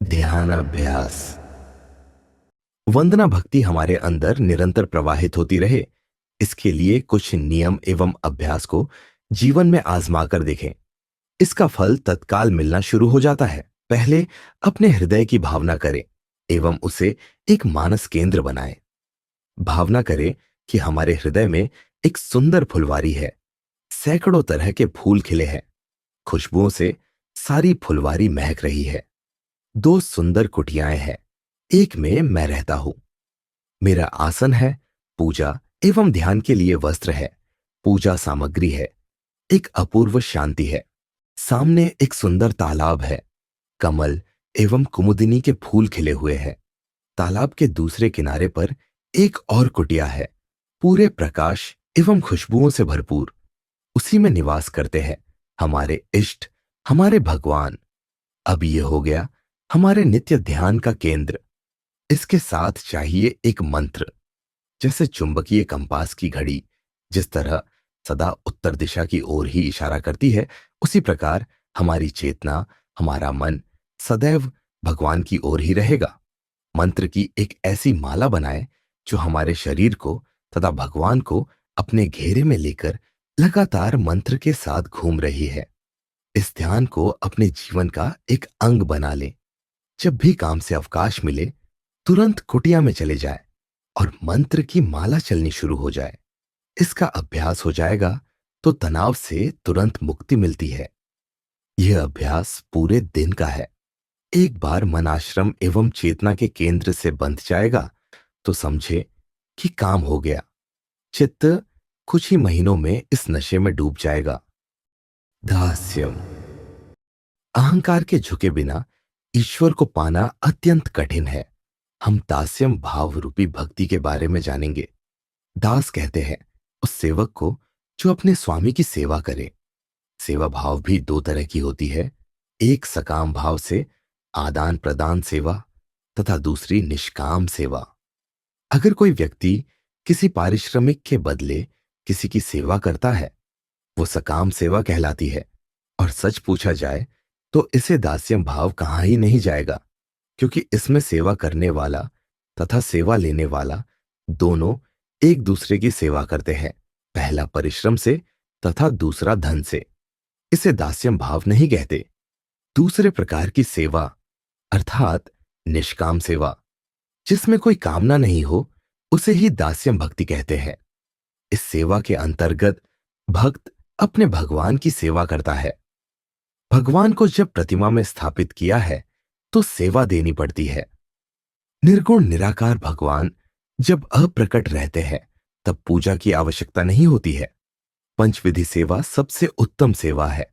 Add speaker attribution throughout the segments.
Speaker 1: ध्यान अभ्यास। वंदना भक्ति हमारे अंदर निरंतर प्रवाहित होती रहे, इसके लिए कुछ नियम एवं अभ्यास को जीवन में आजमा कर देखें। इसका फल तत्काल मिलना शुरू हो जाता है। पहले अपने हृदय की भावना करें एवं उसे एक मानस केंद्र बनाएं। भावना करें कि हमारे हृदय में एक सुंदर फुलवारी है। सैकड़ों तरह के फूल खिले हैं। खुशबुओं से सारी फुलवारी महक रही है। दो सुंदर कुटियाएं हैं। एक में मैं रहता हूं। मेरा आसन है। पूजा एवं ध्यान के लिए वस्त्र है। पूजा सामग्री है। एक अपूर्व शांति है। सामने एक सुंदर तालाब है। कमल एवं कुमुदिनी के फूल खिले हुए हैं। तालाब के दूसरे किनारे पर एक और कुटिया है, पूरे प्रकाश एवं खुशबुओं से भरपूर। उसी में निवास करते हैं हमारे इष्ट, हमारे भगवान। अब यह हो गया हमारे नित्य ध्यान का केंद्र। इसके साथ चाहिए एक मंत्र। जैसे चुंबकीय कंपास की घड़ी जिस तरह सदा उत्तर दिशा की ओर ही इशारा करती है, उसी प्रकार हमारी चेतना, हमारा मन सदैव भगवान की ओर ही रहेगा। मंत्र की एक ऐसी माला बनाएं जो हमारे शरीर को तथा भगवान को अपने घेरे में लेकर लगातार मंत्र के साथ घूम रही है। इस ध्यान को अपने जीवन का एक अंग बना लें। जब भी काम से अवकाश मिले, तुरंत कुटिया में चले जाए और मंत्र की माला चलनी शुरू हो जाए। इसका अभ्यास हो जाएगा तो तनाव से तुरंत मुक्ति मिलती है। यह अभ्यास पूरे दिन का है। एक बार मन आश्रम एवं चेतना के केंद्र से बंध जाएगा तो समझे कि काम हो गया। चित्त कुछ ही महीनों में इस नशे में डूब जाएगा। दास्यम। अहंकार के झुके बिना ईश्वर को पाना अत्यंत कठिन है। हम दास्यम भाव रूपी भक्ति के बारे में जानेंगे। दास कहते हैं उस सेवक को जो अपने स्वामी की सेवा करे। सेवा भाव भी दो तरह की होती है। एक सकाम भाव से आदान प्रदान सेवा तथा दूसरी निष्काम सेवा। अगर कोई व्यक्ति किसी पारिश्रमिक के बदले किसी की सेवा करता है, वो सकाम सेवा कहलाती है। और सच पूछा जाए तो इसे दास्यम भाव कहा ही नहीं जाएगा, क्योंकि इसमें सेवा करने वाला तथा सेवा लेने वाला दोनों एक दूसरे की सेवा करते हैं, पहला परिश्रम से तथा दूसरा धन से। इसे दास्यम भाव नहीं कहते। दूसरे प्रकार की सेवा अर्थात निष्काम सेवा, जिसमें कोई कामना नहीं हो, उसे ही दास्यम भक्ति कहते हैं। इस सेवा के अंतर्गत भक्त अपने भगवान की सेवा करता है। भगवान को जब प्रतिमा में स्थापित किया है तो सेवा देनी पड़ती है। निर्गुण निराकार भगवान जब अप्रकट रहते हैं तब पूजा की आवश्यकता नहीं होती है। पंचविधि सेवा सबसे उत्तम सेवा है।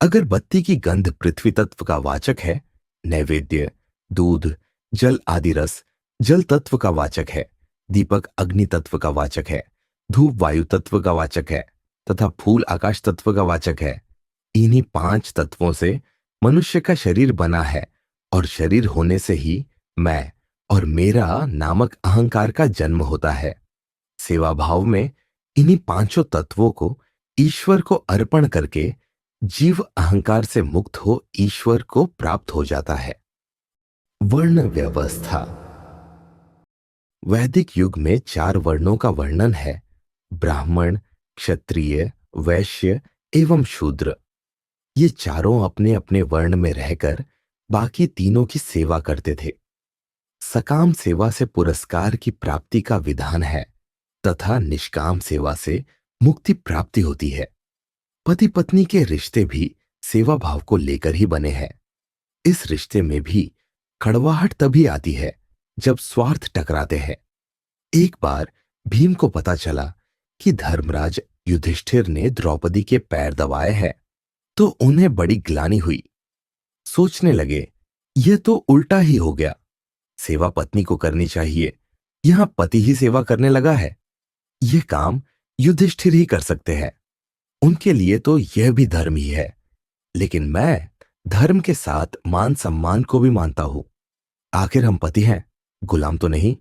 Speaker 1: अगर बत्ती की गंध पृथ्वी तत्व का वाचक है, नैवेद्य दूध जल आदि रस जल तत्व का वाचक है, दीपक अग्नि तत्व का वाचक है, धूप वायु तत्व का वाचक है तथा फूल आकाश तत्व का वाचक है। इन्हीं पांच तत्वों से मनुष्य का शरीर बना है और शरीर होने से ही मैं और मेरा नामक अहंकार का जन्म होता है। सेवा भाव में इन्हीं पांचों तत्वों को ईश्वर को अर्पण करके जीव अहंकार से मुक्त हो ईश्वर को प्राप्त हो जाता है। वर्ण व्यवस्था। वैदिक युग में 4 वर्णों का वर्णन है। ब्राह्मण, क्षत्रिय, वैश्य एवं शूद्र। ये चारों अपने अपने वर्ण में रहकर बाकी तीनों की सेवा करते थे। सकाम सेवा से पुरस्कार की प्राप्ति का विधान है तथा निष्काम सेवा से मुक्ति प्राप्ति होती है। पति पत्नी के रिश्ते भी सेवा भाव को लेकर ही बने हैं। इस रिश्ते में भी कड़वाहट तभी आती है जब स्वार्थ टकराते हैं। एक बार भीम को पता चला कि धर्मराज युधिष्ठिर ने द्रौपदी के पैर दबाए हैं, तो उन्हें बड़ी ग्लानि हुई। सोचने लगे यह तो उल्टा ही हो गया। सेवा पत्नी को करनी चाहिए, यहां पति ही सेवा करने लगा है। यह काम युधिष्ठिर ही कर सकते हैं, उनके लिए तो यह भी धर्म ही है। लेकिन मैं धर्म के साथ मान सम्मान को भी मानता हूं। आखिर हम पति हैं, गुलाम तो नहीं।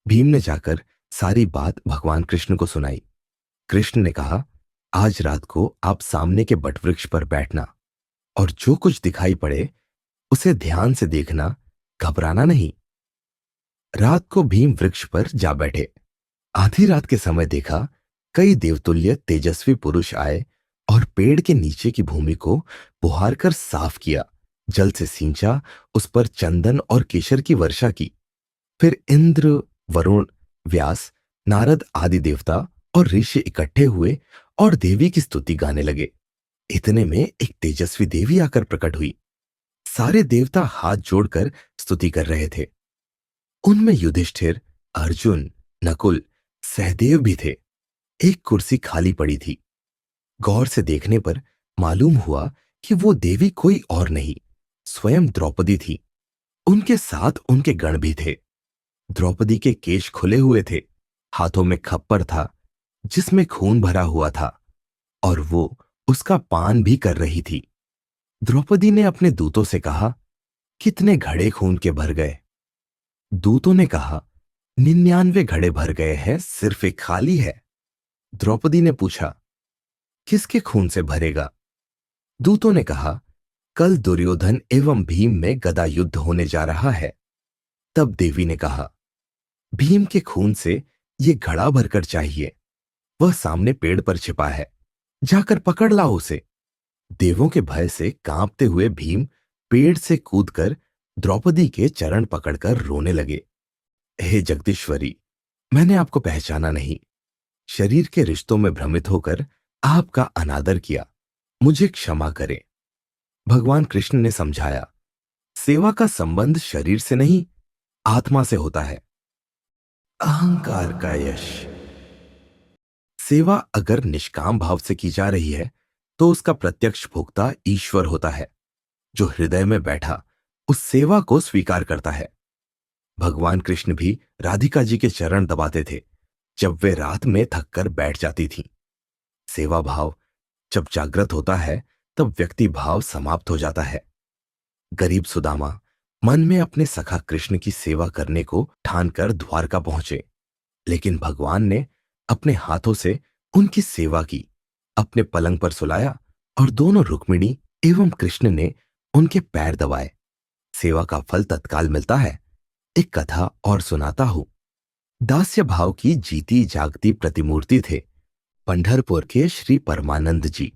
Speaker 1: भीम ने जाकर सारी बात भगवान कृष्ण को सुनाई। कृष्ण ने कहा, आज रात को आप सामने के बटवृक्ष पर बैठना और जो कुछ दिखाई पड़े उसे ध्यान से देखना, घबराना नहीं। रात को भीम वृक्ष पर जा बैठे। आधी रात के समय देखा, कई देवतुल्य तेजस्वी पुरुष आए और पेड़ के नीचे की भूमि को बुहार कर साफ किया, जल से सींचा, उस पर चंदन और केशर की वर्षा की। फिर इंद्र, वरुण, व्यास, नारद आदि देवता और ऋषि इकट्ठे हुए और देवी की स्तुति गाने लगे। इतने में एक तेजस्वी देवी आकर प्रकट हुई। सारे देवता हाथ जोड़कर स्तुति कर रहे थे। उनमें युधिष्ठिर, अर्जुन, नकुल, सहदेव भी थे। एक कुर्सी खाली पड़ी थी। गौर से देखने पर मालूम हुआ कि वो देवी कोई और नहीं, स्वयं द्रौपदी थी। उनके साथ उनके गण भी थे। द्रौपदी के केश खुले हुए थे, हाथों में खप्पर था जिसमें खून भरा हुआ था, और वो उसका पान भी कर रही थी। द्रौपदी ने अपने दूतों से कहा, कितने घड़े खून के भर गए? दूतों ने कहा, 99 घड़े भर गए हैं, सिर्फ एक खाली है। द्रौपदी ने पूछा, किसके खून से भरेगा? दूतों ने कहा, कल दुर्योधन एवं भीम में गदा युद्ध होने जा रहा है। तब देवी ने कहा, भीम के खून से ये घड़ा भरकर चाहिए। वह सामने पेड़ पर छिपा है, जाकर पकड़ लाओ उसे। देवों के भय से कांपते हुए भीम पेड़ से कूदकर द्रौपदी के चरण पकड़कर रोने लगे। हे जगदीश्वरी, मैंने आपको पहचाना नहीं। शरीर के रिश्तों में भ्रमित होकर आपका अनादर किया, मुझे क्षमा करें। भगवान कृष्ण ने समझाया, सेवा का संबंध शरीर से नहीं, आत्मा से होता है। अहंकार का यश। सेवा अगर निष्काम भाव से की जा रही है तो उसका प्रत्यक्ष भोक्ता ईश्वर होता है, जो हृदय में बैठा उस सेवा को स्वीकार करता है। भगवान कृष्ण भी राधिका जी के चरण दबाते थे जब वे रात में थककर बैठ जाती थीं। सेवा भाव जब जागृत होता है तब व्यक्ति भाव समाप्त हो जाता है। गरीब सुदामा मन में अपने सखा कृष्ण की सेवा करने को ठानकर द्वारका पहुंचे, लेकिन भगवान ने अपने हाथों से उनकी सेवा की, अपने पलंग पर सुलाया और दोनों रुक्मिणी एवं कृष्ण ने उनके पैर दबाए। सेवा का फल तत्काल मिलता है। एक कथा और सुनाता हूं। दास्य भाव की जीती जागती प्रतिमूर्ति थे पंढरपुर के श्री परमानंद जी।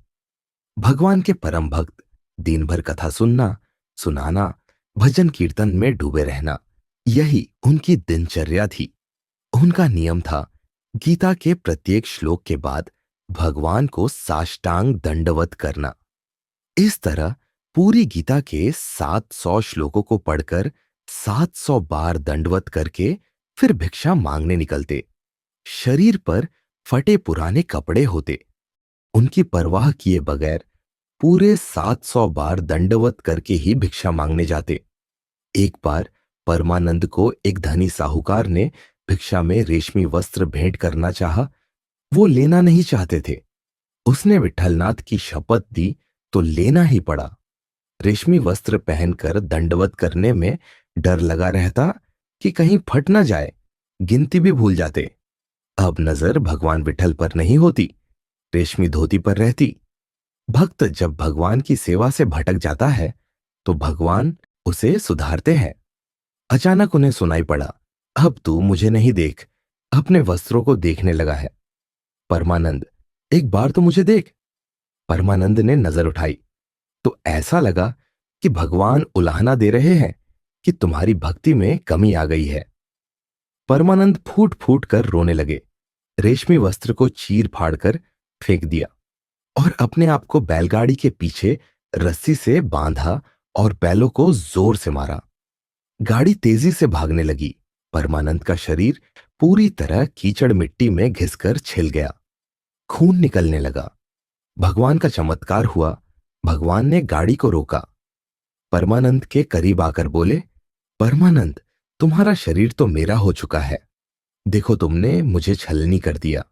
Speaker 1: भगवान के परम भक्त, दिन भर कथा सुनना, सुनाना, भजन कीर्तन में डूबे रहना, यही उनकी दिनचर्या थी। उनका नियम था, गीता के प्रत्येक श्लोक के बाद भगवान को साष्टांग दंडवत करना। इस तरह पूरी गीता के 700 श्लोकों को पढ़कर 700 बार दंडवत करके फिर भिक्षा मांगने निकलते। शरीर पर फटे पुराने कपड़े होते, उनकी परवाह किए बगैर पूरे 700 बार दंडवत करके ही भिक्षा मांगने जाते। एक बार परमानंद को एक धनी साहूकार ने भिक्षा में रेशमी वस्त्र भेंट करना चाहा। वो लेना नहीं चाहते थे। उसने विठलनाथ की शपथ दी तो लेना ही पड़ा। रेशमी वस्त्र पहनकर दंडवत करने में डर लगा रहता कि कहीं फट ना जाए, गिनती भी भूल जाते। अब नजर भगवान विठल पर नहीं होती, रेशमी धोती पर रहती। भक्त जब भगवान की सेवा से भटक जाता है तो भगवान उसे सुधारते हैं। अचानक उन्हें सुनाई पड़ा, अब तू मुझे नहीं देख, अपने वस्त्रों को देखने लगा है। परमानंद, एक बार तो मुझे देख। परमानंद ने नजर उठाई तो ऐसा लगा कि भगवान उलाहना दे रहे हैं कि तुम्हारी भक्ति में कमी आ गई है। परमानंद फूट फूट कर रोने लगे, रेशमी वस्त्र को चीर फाड़ कर फेंक दिया और अपने आप को बैलगाड़ी के पीछे रस्सी से बांधा और बैलों को जोर से मारा। गाड़ी तेजी से भागने लगी। परमानंद का शरीर पूरी तरह कीचड़ मिट्टी में घिसकर छिल गया, खून निकलने लगा। भगवान का चमत्कार हुआ। भगवान ने गाड़ी को रोका, परमानंद के करीब आकर बोले, परमानंद, तुम्हारा शरीर तो मेरा हो चुका है, देखो तुमने मुझे छलनी कर दिया।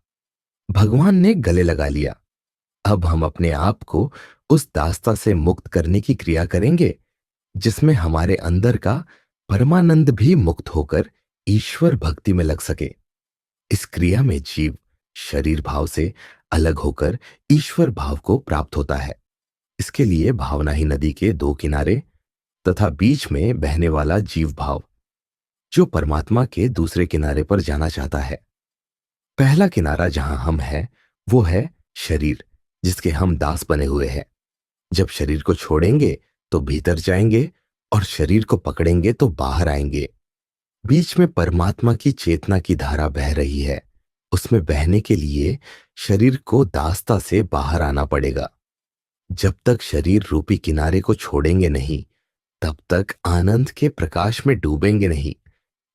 Speaker 1: भगवान ने गले लगा लिया। अब हम अपने आप को उस दास्ता से मुक्त करने की क्रिया करेंगे जिसमें हमारे अंदर का परमानंद भी मुक्त होकर ईश्वर भक्ति में लग सके। इस क्रिया में जीव शरीर भाव से अलग होकर ईश्वर भाव को प्राप्त होता है। इसके लिए भावना ही नदी के दो किनारे तथा बीच में बहने वाला जीव भाव जो परमात्मा के दूसरे किनारे पर जाना चाहता है। पहला किनारा जहां हम हैं वो है शरीर, जिसके हम दास बने हुए हैं। जब शरीर को छोड़ेंगे तो भीतर जाएंगे और शरीर को पकड़ेंगे तो बाहर आएंगे। बीच में परमात्मा की चेतना की धारा बह रही है। उसमें बहने के लिए शरीर को दासता से बाहर आना पड़ेगा। जब तक शरीर रूपी किनारे को छोड़ेंगे नहीं, तब तक आनंद के प्रकाश में डूबेंगे नहीं।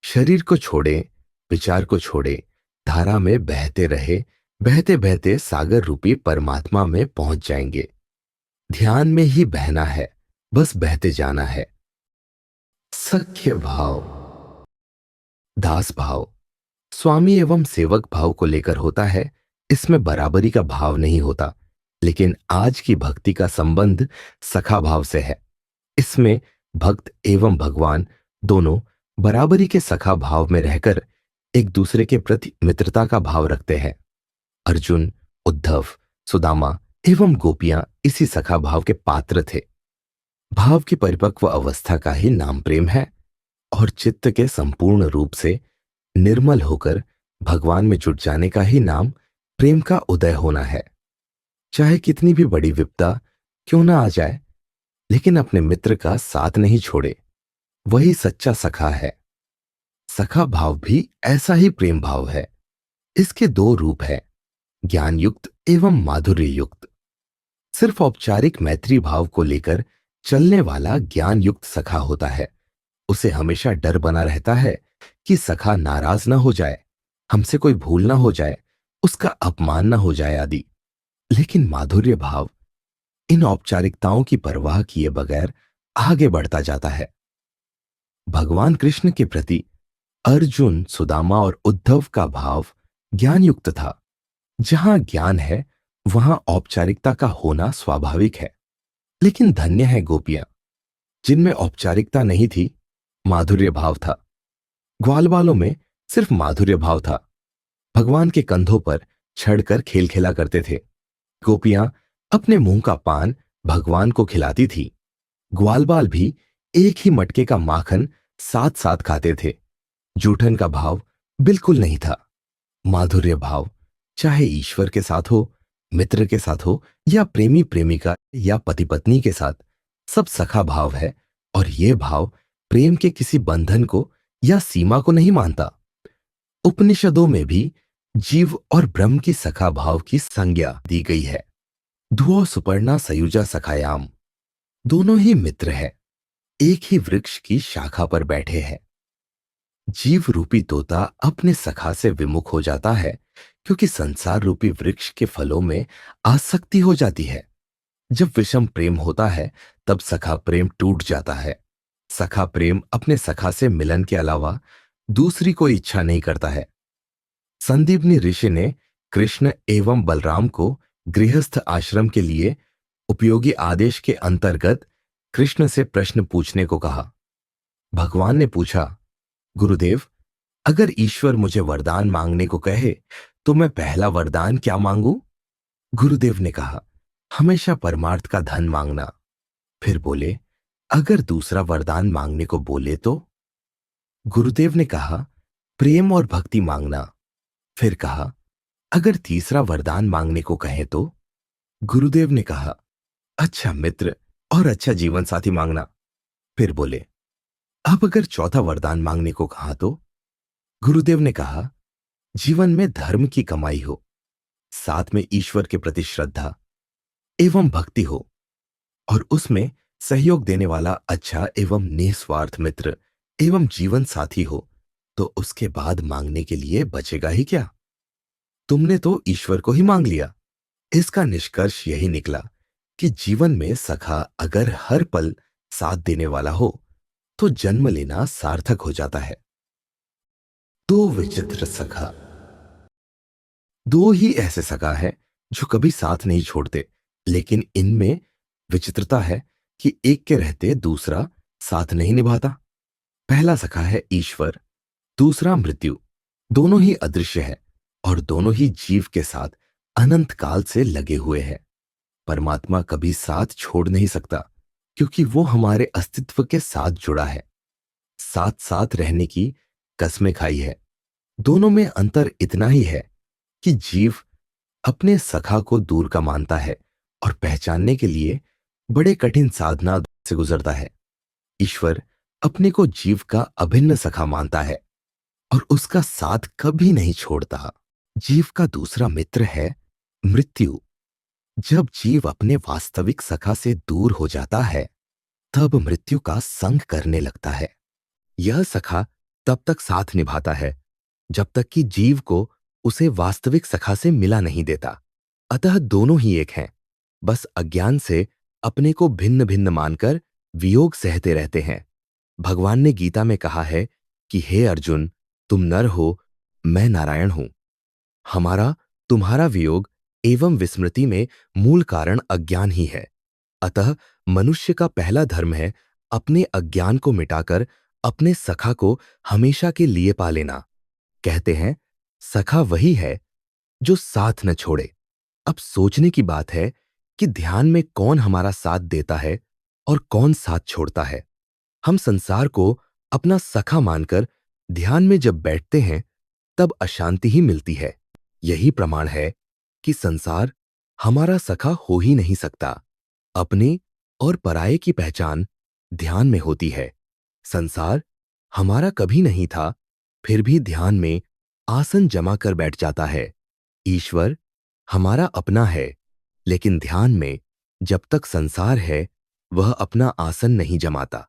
Speaker 1: शरीर को छोड़े, विचार को छोड़े, धारा में बहते रहे, बहते बहते सागर रूपी परमात्मा में पहुंच जाएंगे। ध्यान में ही बहना है, बस बहते जाना है। सख्य भाव, दास भाव स्वामी एवं सेवक भाव को लेकर होता है। इसमें बराबरी का भाव नहीं होता, लेकिन आज की भक्ति का संबंध सखा भाव से है। इसमें भक्त एवं भगवान दोनों बराबरी के सखा भाव में रहकर एक दूसरे के प्रति मित्रता का भाव रखते हैं। अर्जुन, उद्धव, सुदामा एवं गोपियां इसी सखा भाव के पात्र थे। भाव की परिपक्व अवस्था का ही नाम प्रेम है और चित्त के संपूर्ण रूप से निर्मल होकर भगवान में जुट जाने का ही नाम प्रेम का उदय होना है। चाहे कितनी भी बड़ी विपदा क्यों ना आ जाए, लेकिन अपने मित्र का साथ नहीं छोड़े, वही सच्चा सखा है। सखा भाव भी ऐसा ही प्रेम भाव है। इसके दो रूप हैं, ज्ञान युक्त एवं माधुर्य युक्त। सिर्फ औपचारिक मैत्री भाव को लेकर चलने वाला ज्ञान युक्त सखा होता है। उसे हमेशा डर बना रहता है कि सखा नाराज ना हो जाए, हमसे कोई भूल ना हो जाए, उसका अपमान ना हो जाए आदि। लेकिन माधुर्य भाव इन औपचारिकताओं की परवाह किए बगैर आगे बढ़ता जाता है। भगवान कृष्ण के प्रति अर्जुन, सुदामा और उद्धव का भाव ज्ञान युक्त था। जहां ज्ञान है वहां औपचारिकता का होना स्वाभाविक है। लेकिन धन्य है गोपियां, जिनमें औपचारिकता नहीं थी, माधुर्य भाव था। ग्वाल बालों में सिर्फ माधुर्य भाव था। भगवान के कंधों पर चढ़कर खेल खेला करते थे। गोपियां अपने मुंह का पान भगवान को खिलाती थी। ग्वालबाल भी एक ही मटके का माखन साथ साथ खाते थे। जूठन का भाव बिल्कुल नहीं था। माधुर्य भाव चाहे ईश्वर के साथ हो, मित्र के साथ हो या प्रेमी प्रेमिका या पति पत्नी के साथ, सब सखा भाव है। और यह भाव प्रेम के किसी बंधन को या सीमा को नहीं मानता। उपनिषदों में भी जीव और ब्रह्म की सखा भाव की संज्ञा दी गई है। धुओ सुपर्णा सयुजा सखायाम, दोनों ही मित्र है, एक ही वृक्ष की शाखा पर बैठे हैं। जीव रूपी तोता अपने सखा से विमुख हो जाता है क्योंकि संसार रूपी वृक्ष के फलों में आसक्ति हो जाती है। जब विषम प्रेम होता है तब सखा प्रेम टूट जाता है। सखा प्रेम अपने सखा से मिलन के अलावा दूसरी कोई इच्छा नहीं करता है। संदीपनी ऋषि ने कृष्ण एवं बलराम को गृहस्थ आश्रम के लिए उपयोगी आदेश के अंतर्गत कृष्ण से प्रश्न पूछने को कहा। भगवान ने पूछा, गुरुदेव, अगर ईश्वर मुझे वरदान मांगने को कहे तो मैं पहला वरदान क्या मांगू? गुरुदेव ने कहा, हमेशा परमार्थ का धन मांगना। फिर बोले, अगर दूसरा वरदान मांगने को बोले तो? गुरुदेव ने कहा, प्रेम और भक्ति मांगना। फिर कहा, अगर तीसरा वरदान मांगने को कहे तो? गुरुदेव ने कहा, अच्छा मित्र और अच्छा जीवन साथी मांगना। फिर बोले, अब अगर चौथा वरदान मांगने को कहा तो? गुरुदेव ने कहा, जीवन में धर्म की कमाई हो, साथ में ईश्वर के प्रति श्रद्धा एवं भक्ति हो, और उसमें सहयोग देने वाला अच्छा एवं निस्वार्थ मित्र एवं जीवन साथी हो, तो उसके बाद मांगने के लिए बचेगा ही क्या? तुमने तो ईश्वर को ही मांग लिया। इसका निष्कर्ष यही निकला कि जीवन में सखा अगर हर पल साथ देने वाला हो तो जन्म लेना सार्थक हो जाता है। दो विचित्र सखा, दो ही ऐसे सखा है जो कभी साथ नहीं छोड़ते, लेकिन इनमें विचित्रता है कि एक के रहते दूसरा साथ नहीं निभाता। पहला सखा है ईश्वर, दूसरा मृत्यु। दोनों ही अदृश्य है और दोनों ही जीव के साथ अनंत काल से लगे हुए हैं। परमात्मा कभी साथ छोड़ नहीं सकता, क्योंकि वो हमारे अस्तित्व के साथ जुड़ा है, साथ साथ रहने की कस्में खाई है। दोनों में अंतर इतना ही है कि जीव अपने सखा को दूर का मानता है और पहचानने के लिए बड़े कठिन साधना से गुजरता है। ईश्वर अपने को जीव का अभिन्न सखा मानता है और उसका साथ कभी नहीं छोड़ता। जीव का दूसरा मित्र है मृत्यु। जब जीव अपने वास्तविक सखा से दूर हो जाता है, तब मृत्यु का संग करने लगता है। यह सखा तब तक साथ निभाता है जब तक कि जीव को उसे वास्तविक सखा से मिला नहीं देता। अतः दोनों ही एक हैं, बस अज्ञान से अपने को भिन्न भिन्न मानकर वियोग सहते रहते हैं। भगवान ने गीता में कहा है कि हे अर्जुन, तुम नर हो, मैं नारायण हूं। हमारा तुम्हारा वियोग एवं विस्मृति में मूल कारण अज्ञान ही है। अतः मनुष्य का पहला धर्म है अपने अज्ञान को मिटाकर अपने सखा को हमेशा के लिए पा लेना। कहते हैं सखा वही है जो साथ न छोड़े। अब सोचने की बात है कि ध्यान में कौन हमारा साथ देता है और कौन साथ छोड़ता है। हम संसार को अपना सखा मानकर ध्यान में जब बैठते हैं, तब अशांति ही मिलती है। यही प्रमाण है कि संसार हमारा सखा हो ही नहीं सकता। अपने और पराये की पहचान ध्यान में होती है। संसार हमारा कभी नहीं था, फिर भी ध्यान में आसन जमा कर बैठ जाता है। ईश्वर हमारा अपना है, लेकिन ध्यान में जब तक संसार है, वह अपना आसन नहीं जमाता।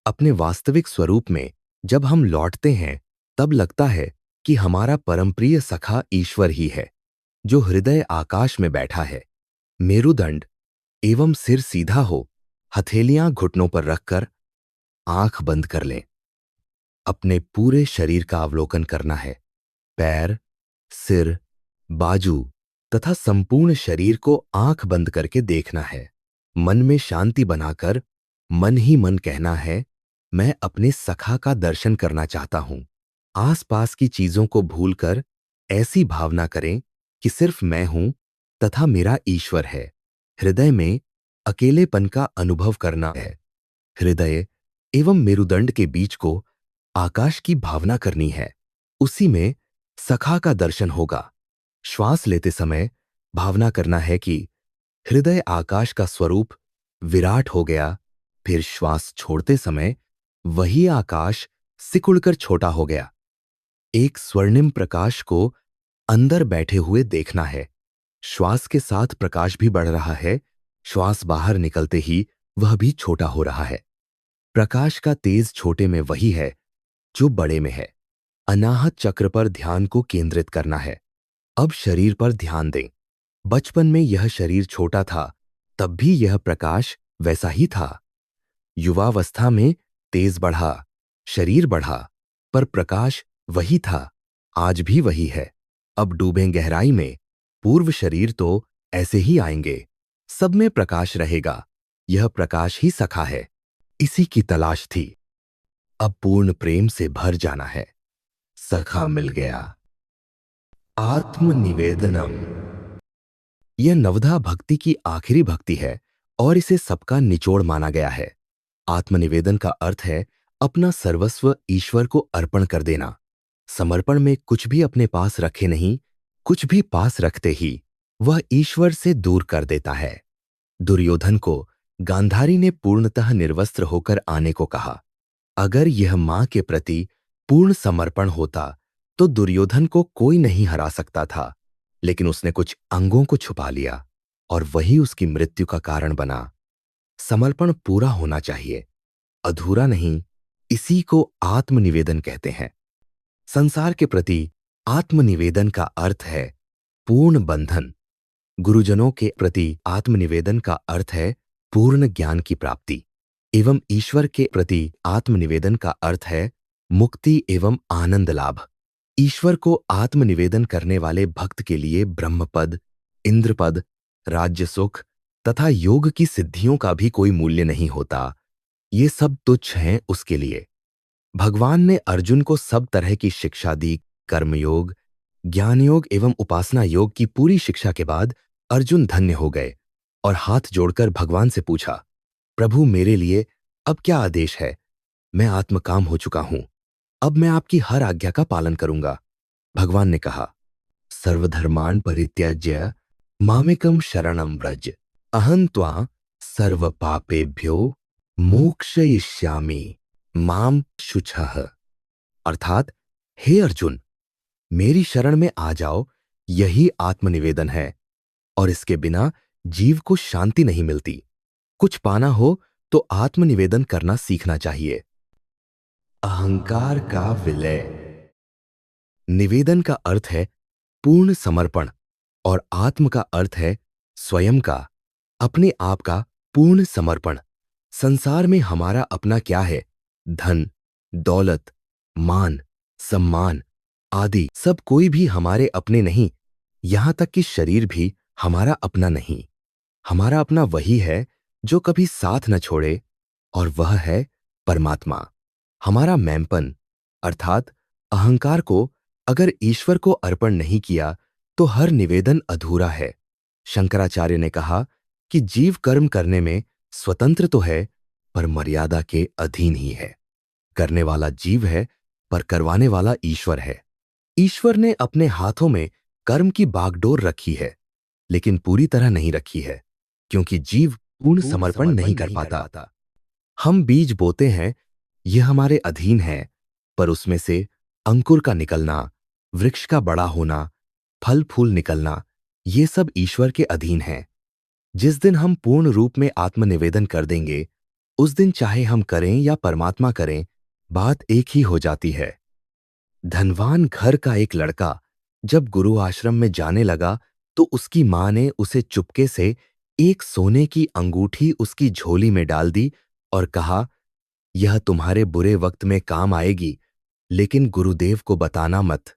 Speaker 1: अपने वास्तविक स्वरूप में जब हम लौटते हैं, तब लगता है कि हमारा परमप्रिय सखा ईश्वर ही है, जो हृदय आकाश में बैठा है। मेरुदंड एवं सिर सीधा हो, हथेलियां घुटनों पर रखकर आंख बंद कर लें। अपने पूरे शरीर का अवलोकन करना है। पैर, सिर, बाजू तथा संपूर्ण शरीर को आंख बंद करके देखना है। मन में शांति बनाकर मन ही मन कहना है, मैं अपने सखा का दर्शन करना चाहता हूं। आसपास की चीजों को भूलकर ऐसी भावना करें कि सिर्फ मैं हूं तथा मेरा ईश्वर है। हृदय में अकेलेपन का अनुभव करना है। हृदय एवं मेरुदंड के बीच को आकाश की भावना करनी है। उसी में सखा का दर्शन होगा। श्वास लेते समय भावना करना है कि हृदय आकाश का स्वरूप विराट हो गया। फिर श्वास छोड़ते समय वही आकाश सिकुड़कर छोटा हो गया। एक स्वर्णिम प्रकाश को अंदर बैठे हुए देखना है। श्वास के साथ प्रकाश भी बढ़ रहा है। श्वास बाहर निकलते ही वह भी छोटा हो रहा है। प्रकाश का तेज छोटे में वही है जो बड़े में है। अनाहत चक्र पर ध्यान को केंद्रित करना है। अब शरीर पर ध्यान दें। बचपन में यह शरीर छोटा था, तब भी यह प्रकाश वैसा ही था। युवावस्था में तेज बढ़ा, शरीर बढ़ा, पर प्रकाश वही था, आज भी वही है। अब डूबें गहराई में, पूर्व शरीर तो ऐसे ही आएंगे। सब में प्रकाश रहेगा। यह प्रकाश ही सखा है। इसी की तलाश थी। अब पूर्ण प्रेम से भर जाना है। सखा मिल गया। आत्मनिवेदनम। यह नवधा भक्ति की आखिरी भक्ति है और इसे सबका निचोड़ माना गया है। आत्मनिवेदन का अर्थ है अपना सर्वस्व ईश्वर को अर्पण कर देना। समर्पण में कुछ भी अपने पास रखे नहीं, कुछ भी पास रखते ही वह ईश्वर से दूर कर देता है। दुर्योधन को गांधारी ने पूर्णतः निर्वस्त्र होकर आने को कहा। अगर यह मां के प्रति पूर्ण समर्पण होता तो दुर्योधन को कोई नहीं हरा सकता था, लेकिन उसने कुछ अंगों को छुपा लिया और वही उसकी मृत्यु का कारण बना। समर्पण पूरा होना चाहिए, अधूरा नहीं। इसी को आत्मनिवेदन कहते हैं। संसार के प्रति आत्मनिवेदन का अर्थ है पूर्ण बंधन। गुरुजनों के प्रति आत्मनिवेदन का अर्थ है पूर्ण ज्ञान की प्राप्ति एवं ईश्वर के प्रति आत्मनिवेदन का अर्थ है मुक्ति एवं आनंद लाभ। ईश्वर को आत्मनिवेदन करने वाले भक्त के लिए ब्रह्मपद, इंद्रपद, राज्य सुख तथा योग की सिद्धियों का भी कोई मूल्य नहीं होता। ये सब तुच्छ हैं उसके लिए। भगवान ने अर्जुन को सब तरह की शिक्षा दी। कर्मयोग, ज्ञान योग एवं उपासना योग की पूरी शिक्षा के बाद अर्जुन धन्य हो गए और हाथ जोड़कर भगवान से पूछा, प्रभु, मेरे लिए अब क्या आदेश है? मैं आत्मकाम हो चुका हूं। अब मैं आपकी हर आज्ञा का पालन करूंगा। भगवान ने कहा, सर्वधर्मान् परित्यज्य मामेकम शरणम व्रज, अहं त्वा सर्व पापेभ्यो मोक्षयिष्यामि माम शुचः। अर्थात, हे अर्जुन, मेरी शरण में आ जाओ, यही आत्मनिवेदन है। और इसके बिना जीव को शांति नहीं मिलती। कुछ पाना हो तो आत्मनिवेदन करना सीखना चाहिए। अहंकार का विलय। निवेदन का अर्थ है पूर्ण समर्पण और आत्म का अर्थ है स्वयं का, अपने आप का पूर्ण समर्पण। संसार में हमारा अपना क्या है? धन, दौलत, मान, सम्मान आदि सब कोई भी हमारे अपने नहीं। यहां तक कि शरीर भी हमारा अपना नहीं। हमारा अपना वही है जो कभी साथ न छोड़े, और वह है परमात्मा। हमारा मैंपन अर्थात अहंकार को अगर ईश्वर को अर्पण नहीं किया तो हर निवेदन अधूरा है। शंकराचार्य ने कहा कि जीव कर्म करने में स्वतंत्र तो है, पर मर्यादा के अधीन ही है। करने वाला जीव है, पर करवाने वाला ईश्वर है। ईश्वर ने अपने हाथों में कर्म की बागडोर रखी है, लेकिन पूरी तरह नहीं रखी है, क्योंकि जीव पूर्ण समर्पण नहीं कर पाता। हम बीज बोते हैं, यह हमारे अधीन है, पर उसमें से अंकुर का निकलना, वृक्ष का बड़ा होना, फल फूल निकलना, ये सब ईश्वर के अधीन है। जिस दिन हम पूर्ण रूप में आत्मनिवेदन कर देंगे, उस दिन चाहे हम करें या परमात्मा करें, बात एक ही हो जाती है। धनवान घर का एक लड़का जब गुरु आश्रम में जाने लगा तो उसकी मां ने उसे चुपके से एक सोने की अंगूठी उसकी झोली में डाल दी और कहा, यह तुम्हारे बुरे वक्त में काम आएगी, लेकिन गुरुदेव को बताना मत।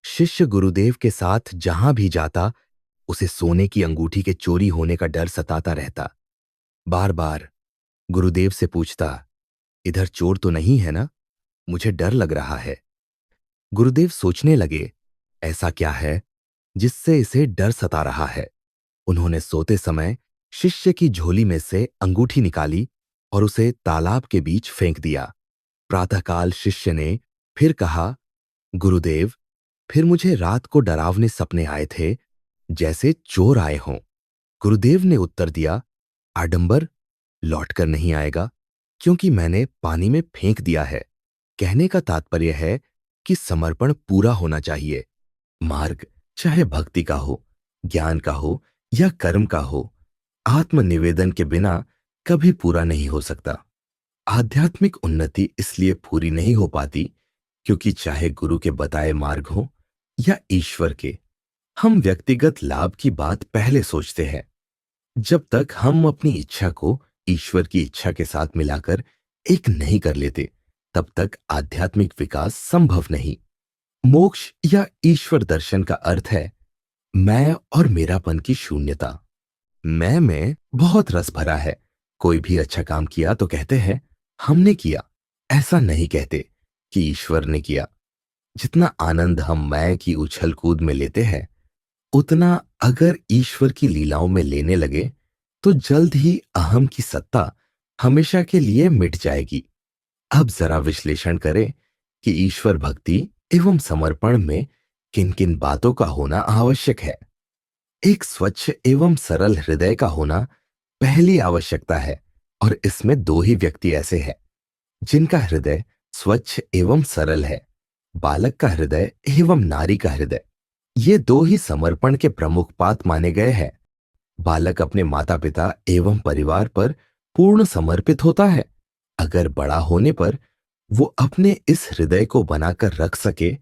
Speaker 1: शिष्य गुरुदेव के साथ जहां भी जाता, उसे सोने की अंगूठी के चोरी होने का डर सताता रहता। बार बार गुरुदेव से पूछता, इधर चोर तो नहीं है ना? मुझे डर लग रहा है। गुरुदेव सोचने लगे, ऐसा क्या है जिससे इसे डर सता रहा है। उन्होंने सोते समय शिष्य की झोली में से अंगूठी निकाली और उसे तालाब के बीच फेंक दिया। प्रातःकाल शिष्य ने फिर कहा, गुरुदेव, फिर मुझे रात को डरावने सपने आए थे, जैसे चोर आए हों। गुरुदेव ने उत्तर दिया, आडंबर लौटकर नहीं आएगा, क्योंकि मैंने पानी में फेंक दिया है। कहने का तात्पर्य है कि समर्पण पूरा होना चाहिए। मार्ग चाहे भक्ति का हो, ज्ञान का हो या कर्म का हो, आत्मनिवेदन के बिना कभी पूरा नहीं हो सकता। आध्यात्मिक उन्नति इसलिए पूरी नहीं हो पाती क्योंकि चाहे गुरु के बताए मार्ग हो या ईश्वर के, हम व्यक्तिगत लाभ की बात पहले सोचते हैं। जब तक हम अपनी इच्छा को ईश्वर की इच्छा के साथ मिलाकर एक नहीं कर लेते, तब तक आध्यात्मिक विकास संभव नहीं। मोक्ष या ईश्वर दर्शन का अर्थ है मैं और मेरापन की शून्यता। मैं में बहुत रस भरा है। कोई भी अच्छा काम किया तो कहते हैं हमने किया, ऐसा नहीं कहते कि ईश्वर ने किया। जितना आनंद हम मैं की उछल कूद में लेते हैं, उतना अगर ईश्वर की लीलाओं में लेने लगे तो जल्द ही अहम की सत्ता हमेशा के लिए मिट जाएगी। अब जरा विश्लेषण करें कि ईश्वर भक्ति एवं समर्पण में किन किन बातों का होना आवश्यक है। एक स्वच्छ एवं सरल हृदय का होना पहली आवश्यकता है, और इसमें दो ही व्यक्ति ऐसे हैं जिनका हृदय स्वच्छ एवं सरल है, बालक का हृदय एवं नारी का हृदय। ये दो ही समर्पण के प्रमुख पात माने गए हैं। बालक अपने माता पिता एवं परिवार पर पूर्ण समर्पित होता है। अगर बड़ा होने पर वो अपने इस हृदय को बनाकर रख सके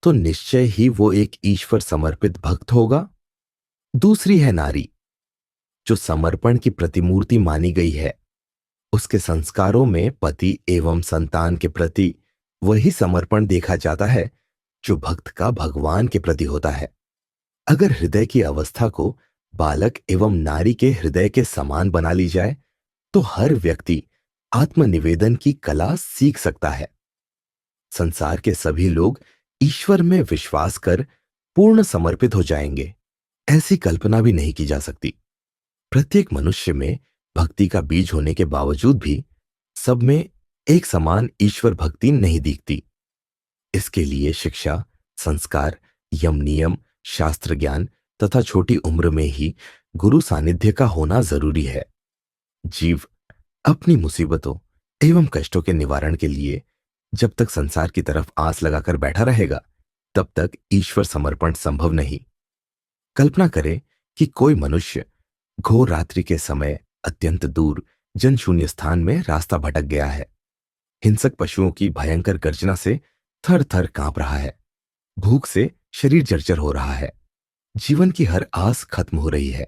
Speaker 1: तो निश्चय ही वो एक ईश्वर समर्पित भक्त होगा। दूसरी है नारी, जो समर्पण की प्रतिमूर्ति मानी गई है। उसके संस्कारों में पति एवं संतान के प्रति वही समर्पण देखा जाता है जो भक्त का भगवान के प्रति होता है। अगर हृदय की अवस्था को बालक एवं नारी के हृदय के समान बना ली जाए तो हर व्यक्ति आत्मनिवेदन की कला सीख सकता है। संसार के सभी लोग ईश्वर में विश्वास कर पूर्ण समर्पित हो जाएंगे, ऐसी कल्पना भी नहीं की जा सकती। प्रत्येक मनुष्य में भक्ति का बीज होने के बावजूद भी सब में एक समान ईश्वर भक्ति नहीं दिखती। इसके लिए शिक्षा, संस्कार, यम नियम, शास्त्र ज्ञान तथा छोटी उम्र में ही गुरु सानिध्य का होना जरूरी है। जीव अपनी मुसीबतों एवं कष्टों के निवारण के लिए जब तक संसार की तरफ आस लगाकर बैठा रहेगा, तब तक ईश्वर समर्पण संभव नहीं। कल्पना करें कि कोई मनुष्य घोर रात्रि के समय अत्यंत दूर जनशून्य स्थान में रास्ता भटक गया है। हिंसक पशुओं की भयंकर गर्जना से थर थर कांप रहा है। भूख से शरीर जर्जर हो रहा है। जीवन की हर आस खत्म हो रही है।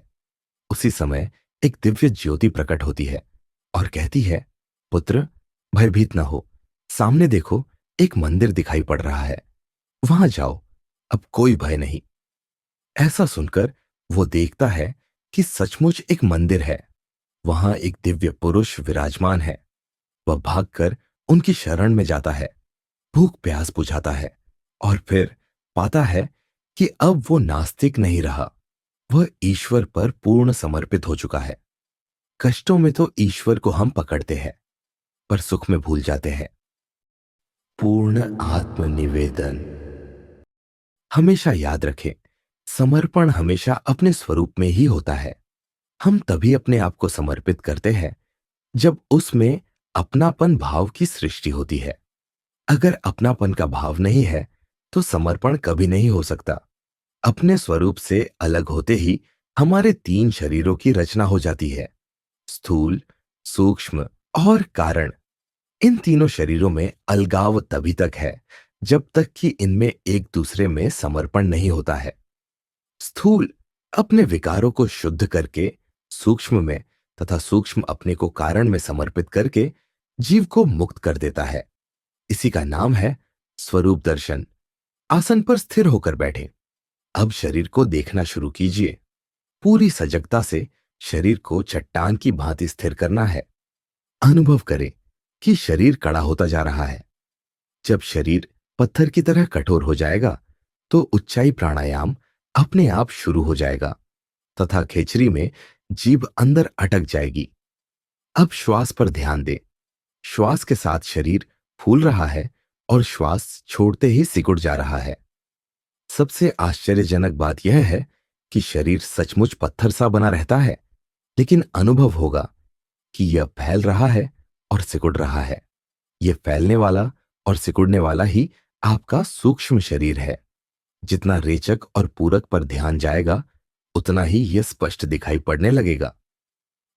Speaker 1: उसी समय एक दिव्य ज्योति प्रकट होती है और कहती है, पुत्र, भयभीत न हो। सामने देखो, एक मंदिर दिखाई पड़ रहा है। वहां जाओ, अब कोई भय नहीं। ऐसा सुनकर वो देखता है कि सचमुच एक मंदिर है। वहां एक दिव्य पुरुष विराजमान है। वह भागकर उनकी शरण में जाता है, भूख प्यास बुझाता है और फिर पाता है कि अब वो नास्तिक नहीं रहा। वह ईश्वर पर पूर्ण समर्पित हो चुका है। कष्टों में तो ईश्वर को हम पकड़ते हैं, पर सुख में भूल जाते हैं। पूर्ण आत्मनिवेदन। हमेशा याद रखें, समर्पण हमेशा अपने स्वरूप में ही होता है। हम तभी अपने आप को समर्पित करते हैं जब उसमें अपनापन भाव की सृष्टि होती है। अगर अपनापन का भाव नहीं है तो समर्पण कभी नहीं हो सकता। अपने स्वरूप से अलग होते ही हमारे 3 शरीरों की रचना हो जाती है, स्थूल, सूक्ष्म और कारण। इन तीनों शरीरों में अलगाव तभी तक है जब तक कि इनमें एक दूसरे में समर्पण नहीं होता है। स्थूल अपने विकारों को शुद्ध करके सूक्ष्म में तथा सूक्ष्म अपने को कारण में समर्पित करके जीव को मुक्त कर देता है। इसी का नाम है स्वरूप दर्शन। आसन पर स्थिर होकर बैठे। अब शरीर को देखना शुरू कीजिए। पूरी सजगता से शरीर को चट्टान की भांति स्थिर करना है। अनुभव करें कि शरीर कड़ा होता जा रहा है। जब शरीर पत्थर की तरह कठोर हो जाएगा तो उच्चाई प्राणायाम अपने आप शुरू हो जाएगा तथा खेचरी में जीभ अंदर अटक जाएगी। अब श्वास पर ध्यान दें। श्वास के साथ शरीर फूल रहा है और श्वास छोड़ते ही सिकुड़ जा रहा है। सबसे आश्चर्यजनक बात यह है कि शरीर सचमुच पत्थर सा बना रहता है, लेकिन अनुभव होगा कि यह फैल रहा है और सिकुड़ रहा है। यह फैलने वाला और सिकुड़ने वाला ही आपका सूक्ष्म शरीर है। जितना रेचक और पूरक पर ध्यान जाएगा, उतना ही यह स्पष्ट दिखाई पड़ने लगेगा।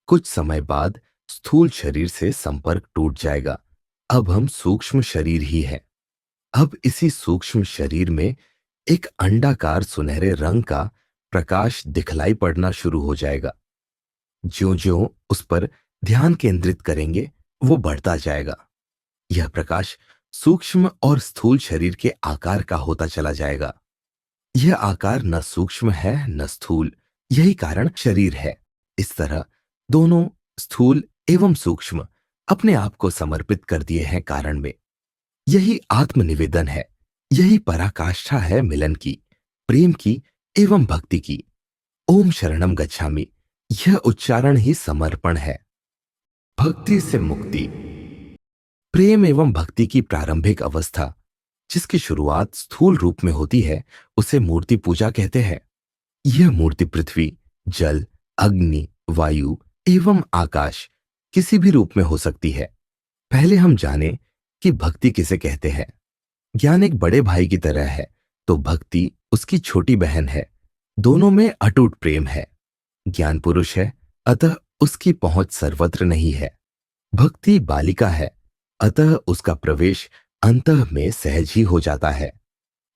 Speaker 1: कुछ समय बाद स्थूल शरीर से संपर्क टूट जाएगा। अब हम सूक्ष्म शरीर ही हैं। अब इसी सूक्ष्म शरीर में एक अंडाकार सुनहरे रंग का प्रकाश दिखलाई पड़ना शुरू हो जाएगा। ज्यों-ज्यों उस पर ध्यान केंद्रित करेंगे, वो बढ़ता जाएगा। यह प्रकाश सूक्ष्म और स्थूल शरीर के आकार का होता चला जाएगा। यह आकार न सूक्ष्म है न स्थूल, यही कारण शरीर है। इस तरह दोनों स्थूल एवं सूक्ष्म अपने आप को समर्पित कर दिए हैं कारण में। यही आत्मनिवेदन है। यही पराकाष्ठा है मिलन की, प्रेम की एवं भक्ति की। ओम शरणम गच्छामि, यह उच्चारण ही समर्पण है। भक्ति से मुक्ति। प्रेम एवं भक्ति की प्रारंभिक अवस्था, जिसकी शुरुआत स्थूल रूप में होती है, उसे मूर्ति पूजा कहते हैं। यह मूर्ति पृथ्वी, जल, अग्नि, वायु एवं आकाश किसी भी रूप में हो सकती है। पहले हम जाने कि भक्ति किसे कहते हैं। ज्ञान एक बड़े भाई की तरह है तो भक्ति उसकी छोटी बहन है। दोनों में अटूट प्रेम है। ज्ञान पुरुष है, अतः उसकी पहुंच सर्वत्र नहीं है। भक्ति बालिका है, अतः उसका प्रवेश अंतः में सहज ही हो जाता है।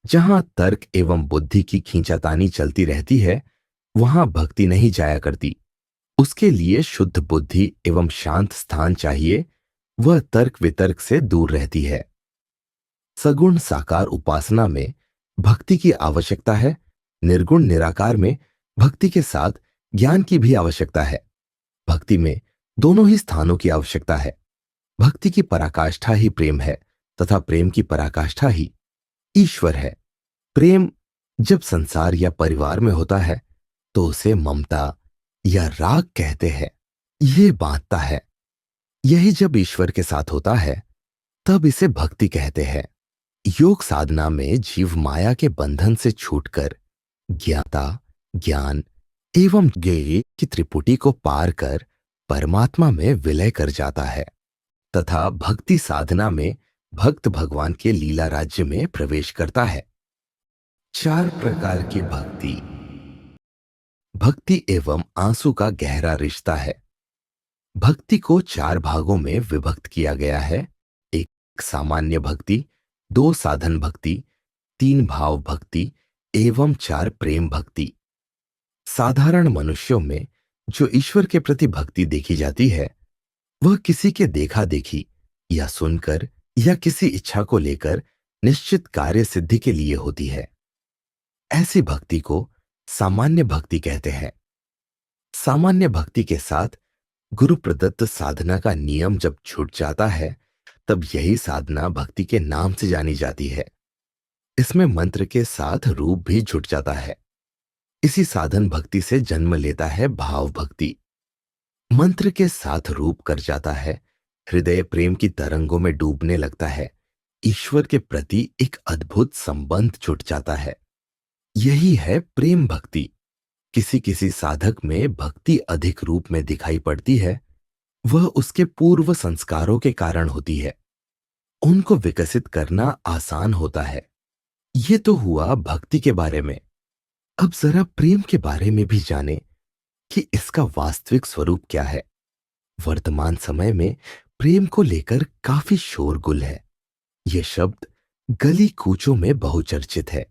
Speaker 1: जहां तर्क एवं बुद्धि की खींचातानी चलती रहती है, वहां भक्ति नहीं जाया करती। उसके लिए शुद्ध बुद्धि एवं शांत स्थान चाहिए। वह तर्क वितर्क से दूर रहती है। सगुण साकार उपासना में भक्ति की आवश्यकता है। निर्गुण निराकार में भक्ति के साथ ज्ञान की भी आवश्यकता है। भक्ति में दोनों ही स्थानों की आवश्यकता है। भक्ति की पराकाष्ठा ही प्रेम है तथा प्रेम की पराकाष्ठा ही ईश्वर है। प्रेम जब संसार या परिवार में होता है तो उसे ममता या राग कहते हैं। ये बांधता है। यही जब ईश्वर के साथ होता है तब इसे भक्ति कहते हैं। योग साधना में जीव माया के बंधन से छूटकर ज्ञाता, ज्ञान एवं ज्ञेय की त्रिपुटी को पार कर परमात्मा में विलय कर जाता है तथा भक्ति साधना में भक्त भगवान के लीला राज्य में प्रवेश करता है। चार प्रकार की भक्ति। भक्ति एवं आंसू का गहरा रिश्ता है। भक्ति को चार भागों में विभक्त किया गया है। एक सामान्य भक्ति, दो साधन भक्ति, तीन भाव भक्ति एवं चार प्रेम भक्ति। साधारण मनुष्यों में जो ईश्वर के प्रति भक्ति देखी जाती है वह किसी के देखा देखी या सुनकर या किसी इच्छा को लेकर निश्चित कार्य सिद्धि के लिए होती है। ऐसी भक्ति को सामान्य भक्ति कहते हैं। सामान्य भक्ति के साथ गुरु प्रदत्त साधना का नियम जब छूट जाता है तब यही साधना भक्ति के नाम से जानी जाती है। इसमें मंत्र के साथ रूप भी जुट जाता है। इसी साधन भक्ति से जन्म लेता है भाव भक्ति। मंत्र के साथ रूप कर जाता है, हृदय प्रेम की तरंगों में डूबने लगता है, ईश्वर के प्रति एक अद्भुत संबंध जुट जाता है। यही है प्रेम भक्ति। किसी किसी साधक में भक्ति अधिक रूप में दिखाई पड़ती है, वह उसके पूर्व संस्कारों के कारण होती है। उनको विकसित करना आसान होता है। ये तो हुआ भक्ति के बारे में। अब जरा प्रेम के बारे में भी जानें कि इसका वास्तविक स्वरूप क्या है। वर्तमान समय में प्रेम को लेकर काफी शोरगुल है। ये शब्द गली कूचों में बहुचर्चित है।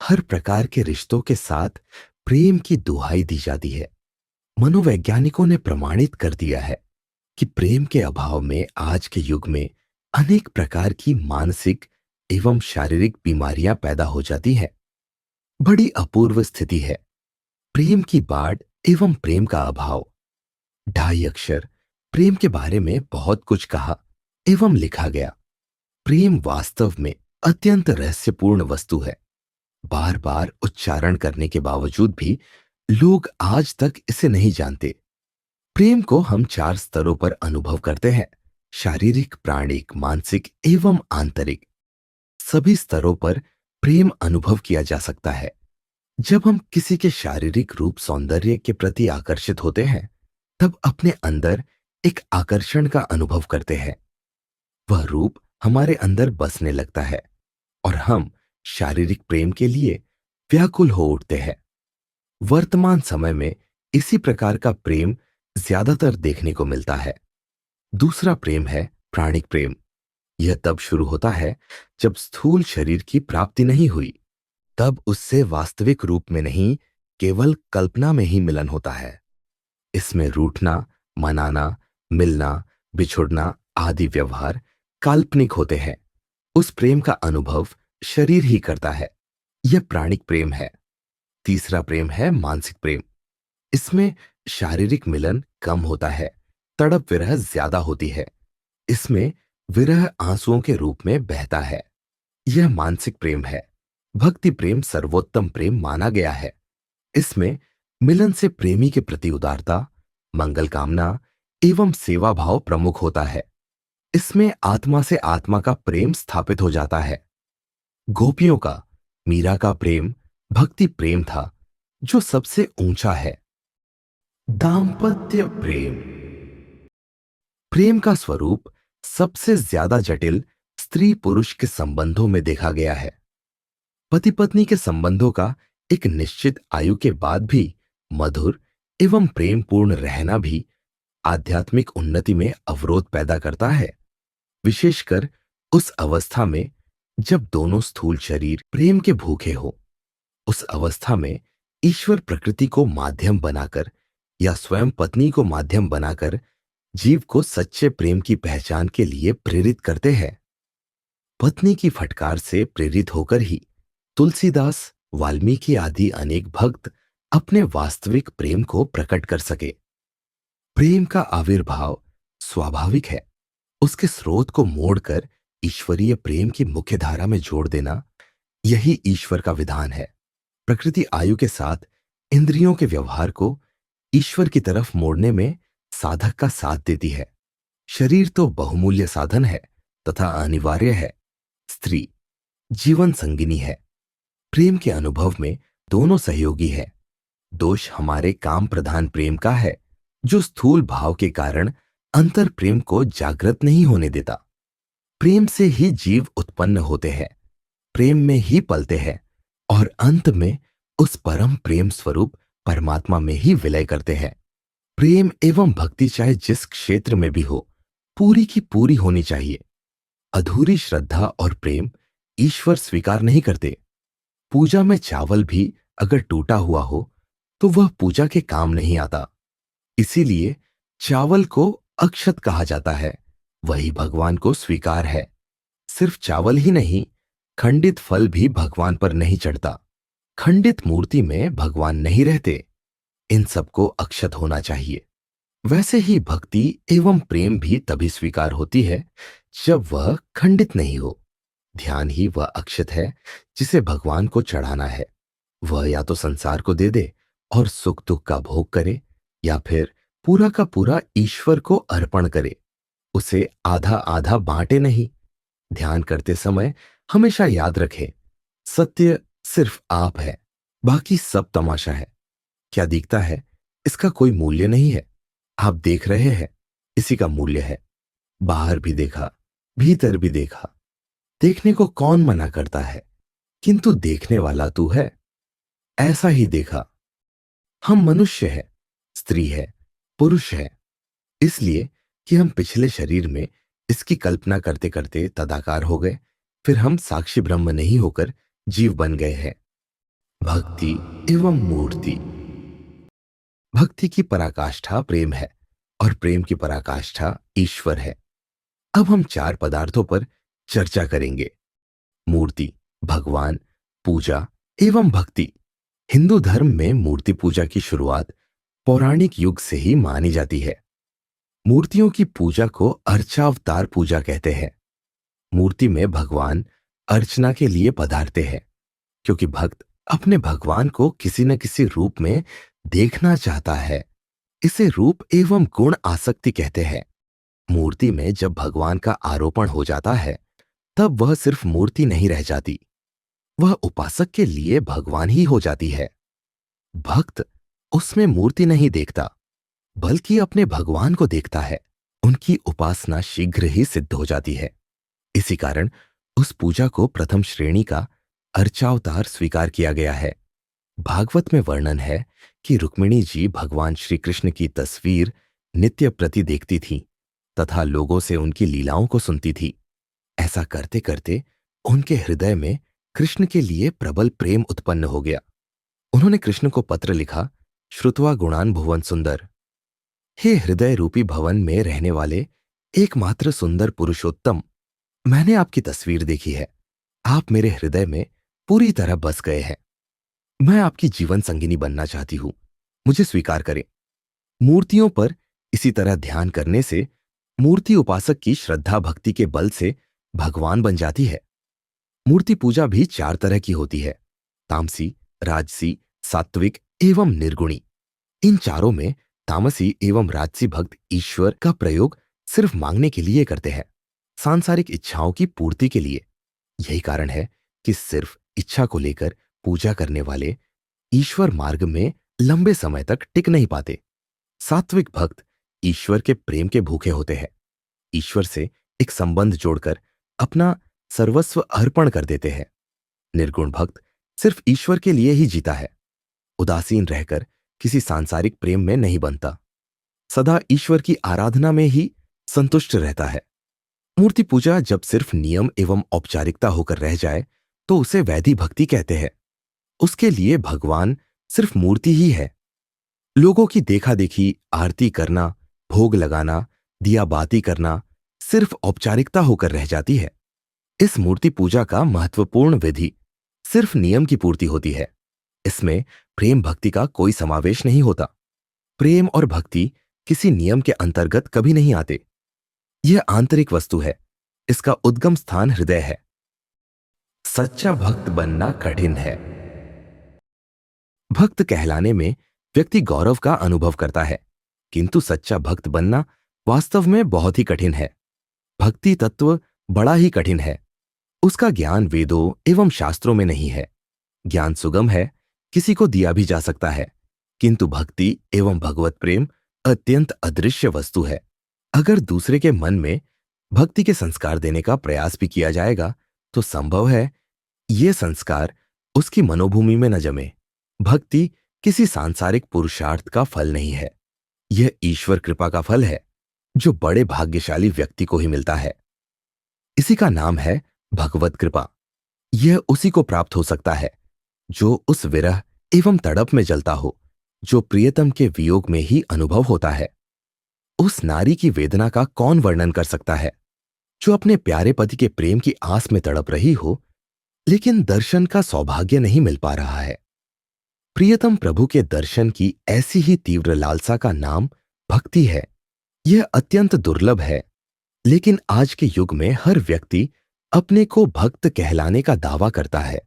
Speaker 1: हर प्रकार के रिश्तों के साथ प्रेम की दुहाई दी जाती है। मनोवैज्ञानिकों ने प्रमाणित कर दिया है कि प्रेम के अभाव में आज के युग में अनेक प्रकार की मानसिक एवं शारीरिक बीमारियां पैदा हो जाती हैं। बड़ी अपूर्व स्थिति है। प्रेम की बाढ़ एवं प्रेम का अभाव। 2.5 अक्षर प्रेम के बारे में बहुत कुछ कहा एवं लिखा गया। प्रेम वास्तव में अत्यंत रहस्यपूर्ण वस्तु है। बार बार उच्चारण करने के बावजूद भी लोग आज तक इसे नहीं जानते। प्रेम को हम 4 स्तरों पर अनुभव करते हैं: शारीरिक, प्राणिक, मानसिक एवं आंतरिक। सभी स्तरों पर प्रेम अनुभव किया जा सकता है। जब हम किसी के शारीरिक रूप सौंदर्य के प्रति आकर्षित होते हैं तब अपने अंदर एक आकर्षण का अनुभव करते हैं। वह रूप हमारे अंदर बसने लगता है और हम शारीरिक प्रेम के लिए व्याकुल हो उठते हैं। वर्तमान समय में इसी प्रकार का प्रेम ज्यादातर देखने को मिलता है। दूसरा प्रेम है प्राणिक प्रेम। यह तब शुरू होता है जब स्थूल शरीर की प्राप्ति नहीं हुई। तब उससे वास्तविक रूप में नहीं, केवल कल्पना में ही मिलन होता है। इसमें रूठना, मनाना, मिलना, बिछुड़ना आदि व्यवहार काल्पनिक होते हैं। उस प्रेम का अनुभव शरीर ही करता है। यह प्राणिक प्रेम है। तीसरा प्रेम है मानसिक प्रेम। इसमें शारीरिक मिलन कम होता है, तड़प विरह ज्यादा होती है। इसमें विरह आंसुओं के रूप में बहता है। यह मानसिक प्रेम है। भक्ति प्रेम सर्वोत्तम प्रेम माना गया है। इसमें मिलन से प्रेमी के प्रति उदारता, मंगल कामना एवं सेवा भाव प्रमुख होता है। इसमें आत्मा से आत्मा का प्रेम स्थापित हो जाता है। गोपियों का, मीरा का प्रेम भक्ति प्रेम था जो सबसे ऊंचा है। दाम्पत्य प्रेम। प्रेम का स्वरूप सबसे ज्यादा जटिल स्त्री पुरुष के संबंधों में देखा गया है। पति पत्नी के संबंधों का एक निश्चित आयु के बाद भी मधुर एवं प्रेमपूर्ण रहना भी आध्यात्मिक उन्नति में अवरोध पैदा करता है। विशेषकर उस अवस्था में जब दोनों स्थूल शरीर प्रेम के भूखे हो। उस अवस्था में ईश्वर प्रकृति को माध्यम बनाकर या स्वयं पत्नी को माध्यम बनाकर जीव को सच्चे प्रेम की पहचान के लिए प्रेरित करते हैं। पत्नी की फटकार से प्रेरित होकर ही तुलसीदास, वाल्मीकि आदि अनेक भक्त अपने वास्तविक प्रेम को प्रकट कर सके। प्रेम का आविर्भाव स्वाभाविक है। उसके स्रोत को मोड़कर ईश्वरीय प्रेम की मुख्य धारा में जोड़ देना, यही ईश्वर का विधान है। प्रकृति आयु के साथ इंद्रियों के व्यवहार को ईश्वर की तरफ मोड़ने में साधक का साथ देती है। शरीर तो बहुमूल्य साधन है तथा अनिवार्य है। स्त्री जीवन संगिनी है। प्रेम के अनुभव में दोनों सहयोगी है। दोष हमारे काम प्रधान प्रेम का है, जो स्थूल भाव के कारण अंतर प्रेम को जागृत नहीं होने देता। प्रेम से ही जीव उत्पन्न होते हैं, प्रेम में ही पलते हैं और अंत में उस परम प्रेम स्वरूप परमात्मा में ही विलय करते हैं। प्रेम एवं भक्ति चाहे जिस क्षेत्र में भी हो, पूरी की पूरी होनी चाहिए। अधूरी श्रद्धा और प्रेम ईश्वर स्वीकार नहीं करते। पूजा में चावल भी अगर टूटा हुआ हो तो वह पूजा के काम नहीं आता। इसीलिए चावल को अक्षत कहा जाता है, वही भगवान को स्वीकार है। सिर्फ चावल ही नहीं, खंडित फल भी भगवान पर नहीं चढ़ता। खंडित मूर्ति में भगवान नहीं रहते। इन सबको अक्षत होना चाहिए। वैसे ही भक्ति एवं प्रेम भी तभी स्वीकार होती है जब वह खंडित नहीं हो। ध्यान ही वह अक्षत है जिसे भगवान को चढ़ाना है। वह या तो संसार को दे दे और सुख दुख का भोग करे, या फिर पूरा का पूरा ईश्वर को अर्पण करे। उसे आधा आधा बांटे नहीं। ध्यान करते समय हमेशा याद रखे, सत्य सिर्फ आप है, बाकी सब तमाशा है। क्या दिखता है इसका कोई मूल्य नहीं है। आप देख रहे हैं, इसी का मूल्य है। बाहर भी देखा, भीतर भी देखा, देखने को कौन मना करता है, किंतु देखने वाला तू है। ऐसा ही देखा। हम मनुष्य है, स्त्री है, पुरुष है, इसलिए कि हम पिछले शरीर में इसकी कल्पना करते करते तदाकार हो गए, फिर हम साक्षी ब्रह्म नहीं होकर जीव बन गए हैं। भक्ति एवं मूर्ति। भक्ति की पराकाष्ठा प्रेम है और प्रेम की पराकाष्ठा ईश्वर है। अब हम चार पदार्थों पर चर्चा करेंगे: मूर्ति, भगवान, पूजा एवं भक्ति। हिंदू धर्म में मूर्ति पूजा की शुरुआत पौराणिक युग से ही मानी जाती है। मूर्तियों की पूजा को अर्चावतार पूजा कहते हैं। मूर्ति में भगवान अर्चना के लिए पधारते हैं, क्योंकि भक्त अपने भगवान को किसी न किसी रूप में देखना चाहता है। इसे रूप एवं गुण आसक्ति कहते हैं। मूर्ति में जब भगवान का आरोपण हो जाता है, तब वह सिर्फ मूर्ति नहीं रह जाती, वह उपासक के लिए भगवान ही हो जाती है। भक्त उसमें मूर्ति नहीं देखता, बल्कि अपने भगवान को देखता है। उनकी उपासना शीघ्र ही सिद्ध हो जाती है। इसी कारण उस पूजा को प्रथम श्रेणी का अर्चावतार स्वीकार किया गया है। भागवत में वर्णन है कि रुक्मिणी जी भगवान श्री कृष्ण की तस्वीर नित्य प्रति देखती थी तथा लोगों से उनकी लीलाओं को सुनती थी। ऐसा करते करते उनके हृदय में कृष्ण के लिए प्रबल प्रेम उत्पन्न हो गया। उन्होंने कृष्ण को पत्र लिखा: श्रुत्वा गुणान भुवन सुंदर। हे हृदय रूपी भवन में रहने वाले एकमात्र सुंदर पुरुषोत्तम, मैंने आपकी तस्वीर देखी है। आप मेरे हृदय में पूरी तरह बस गए हैं। मैं आपकी जीवन संगिनी बनना चाहती हूं, मुझे स्वीकार करें। मूर्तियों पर इसी तरह ध्यान करने से मूर्ति उपासक की श्रद्धा भक्ति के बल से भगवान बन जाती है। मूर्ति पूजा भी चार तरह की होती है: तामसी, राजसी, सात्विक एवं निर्गुणी। इन चारों में तामसी एवं राजसी भक्त ईश्वर का प्रयोग सिर्फ मांगने के लिए करते हैं, सांसारिक इच्छाओं की पूर्ति के लिए। यही कारण है कि सिर्फ इच्छा को लेकर पूजा करने वाले ईश्वर मार्ग में लंबे समय तक टिक नहीं पाते। सात्विक भक्त ईश्वर के प्रेम के भूखे होते हैं। ईश्वर से एक संबंध जोड़कर अपना सर्वस्व अर्पण कर देते हैं। निर्गुण भक्त सिर्फ ईश्वर के लिए ही जीता है। उदासीन रहकर किसी सांसारिक प्रेम में नहीं बनता, सदा ईश्वर की आराधना में ही संतुष्ट रहता है। मूर्ति पूजा जब सिर्फ नियम एवं औपचारिकता होकर रह जाए तो उसे वैधि भक्ति कहते हैं। उसके लिए भगवान सिर्फ मूर्ति ही है। लोगों की देखा देखी आरती करना, भोग लगाना, दिया बाती करना सिर्फ औपचारिकता होकर रह जाती है। इस मूर्ति पूजा का महत्वपूर्ण विधि सिर्फ नियम की पूर्ति होती है। इसमें प्रेम भक्ति का कोई समावेश नहीं होता। प्रेम और भक्ति किसी नियम के अंतर्गत कभी नहीं आते। यह आंतरिक वस्तु है। इसका उद्गम स्थान हृदय है। सच्चा भक्त बनना कठिन है। भक्त कहलाने में व्यक्ति गौरव का अनुभव करता है। किंतु सच्चा भक्त बनना वास्तव में बहुत ही कठिन है। भक्ति तत्व बड़ा ही कठिन है। उसका ज्ञान वेदों एवं शास्त्रों में नहीं है। ज्ञान सुगम है, किसी को दिया भी जा सकता है, किंतु भक्ति एवं भगवत प्रेम अत्यंत अदृश्य वस्तु है। अगर दूसरे के मन में भक्ति के संस्कार देने का प्रयास भी किया जाएगा तो संभव है ये संस्कार उसकी मनोभूमि में न जमे। भक्ति किसी सांसारिक पुरुषार्थ का फल नहीं है, यह ईश्वर कृपा का फल है जो बड़े भाग्यशाली व्यक्ति को ही मिलता है। इसी का नाम है भगवत कृपा। यह उसी को प्राप्त हो सकता है जो उस विरह एवं तड़प में जलता हो जो प्रियतम के वियोग में ही अनुभव होता है। उस नारी की वेदना का कौन वर्णन कर सकता है जो अपने प्यारे पति के प्रेम की आस में तड़प रही हो, लेकिन दर्शन का सौभाग्य नहीं मिल पा रहा है। प्रियतम प्रभु के दर्शन की ऐसी ही तीव्र लालसा का नाम भक्ति है। यह अत्यंत दुर्लभ है, लेकिन आज के युग में हर व्यक्ति अपने को भक्त कहलाने का दावा करता है।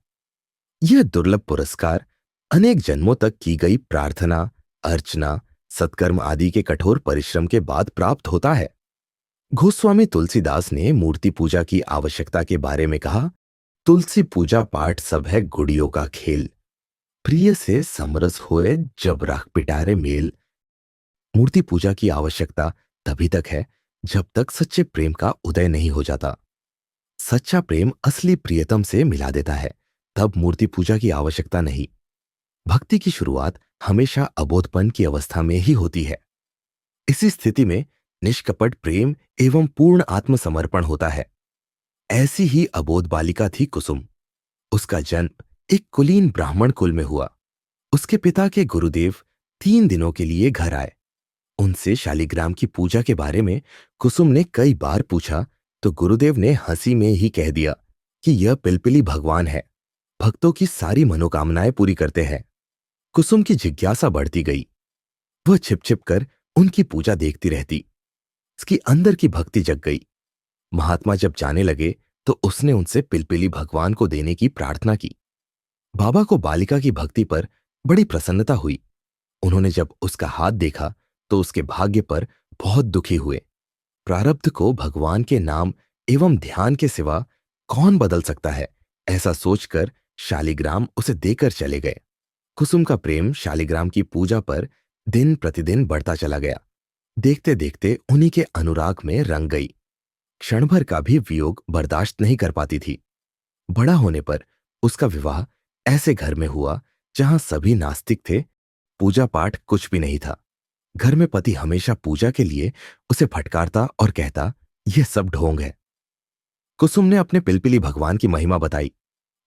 Speaker 1: यह दुर्लभ पुरस्कार अनेक जन्मों तक की गई प्रार्थना, अर्चना, सत्कर्म आदि के कठोर परिश्रम के बाद प्राप्त होता है। गोस्वामी तुलसीदास ने मूर्ति पूजा की आवश्यकता के बारे में कहा, तुलसी पूजा पाठ सब है गुड़ियों का खेल, प्रिय से समरस होए जब राख पिटारे मेल। मूर्ति पूजा की आवश्यकता तभी तक है जब तक सच्चे प्रेम का उदय नहीं हो जाता। सच्चा प्रेम असली प्रियतम से मिला देता है, तब मूर्ति पूजा की आवश्यकता नहीं। भक्ति की शुरुआत हमेशा अबोधपन की अवस्था में ही होती है। इसी स्थिति में निष्कपट प्रेम एवं पूर्ण आत्मसमर्पण होता है। ऐसी ही अबोध बालिका थी कुसुम। उसका जन्म एक कुलीन ब्राह्मण कुल में हुआ। उसके पिता के गुरुदेव 3 दिनों के लिए घर आए। उनसे शालिग्राम की पूजा के बारे में कुसुम ने कई बार पूछा तो गुरुदेव ने हंसी में ही कह दिया कि यह पिलपिली भगवान है, भक्तों की सारी मनोकामनाएं पूरी करते हैं। कुसुम की जिज्ञासा बढ़ती गई। वह छिप छिप कर उनकी पूजा देखती रहती। उसकी अंदर की भक्ति जग गई। महात्मा जब जाने लगे तो उसने उनसे पिलपिली भगवान को देने की प्रार्थना की। बाबा को बालिका की भक्ति पर बड़ी प्रसन्नता हुई। उन्होंने जब उसका हाथ देखा तो उसके भाग्य पर बहुत दुखी हुए। प्रारब्ध को भगवान के नाम एवं ध्यान के सिवा कौन बदल सकता है, ऐसा सोचकर शालिग्राम उसे देकर चले गए। कुसुम का प्रेम शालिग्राम की पूजा पर दिन प्रतिदिन बढ़ता चला गया। देखते देखते उन्हीं के अनुराग में रंग गई। क्षण भर का भी वियोग बर्दाश्त नहीं कर पाती थी। बड़ा होने पर उसका विवाह ऐसे घर में हुआ जहां सभी नास्तिक थे, पूजा पाठ कुछ भी नहीं था। घर में पति हमेशा पूजा के लिए उसे फटकारता और कहता, यह सब ढोंग है। कुसुम ने अपने पिलपिली भगवान की महिमा बताई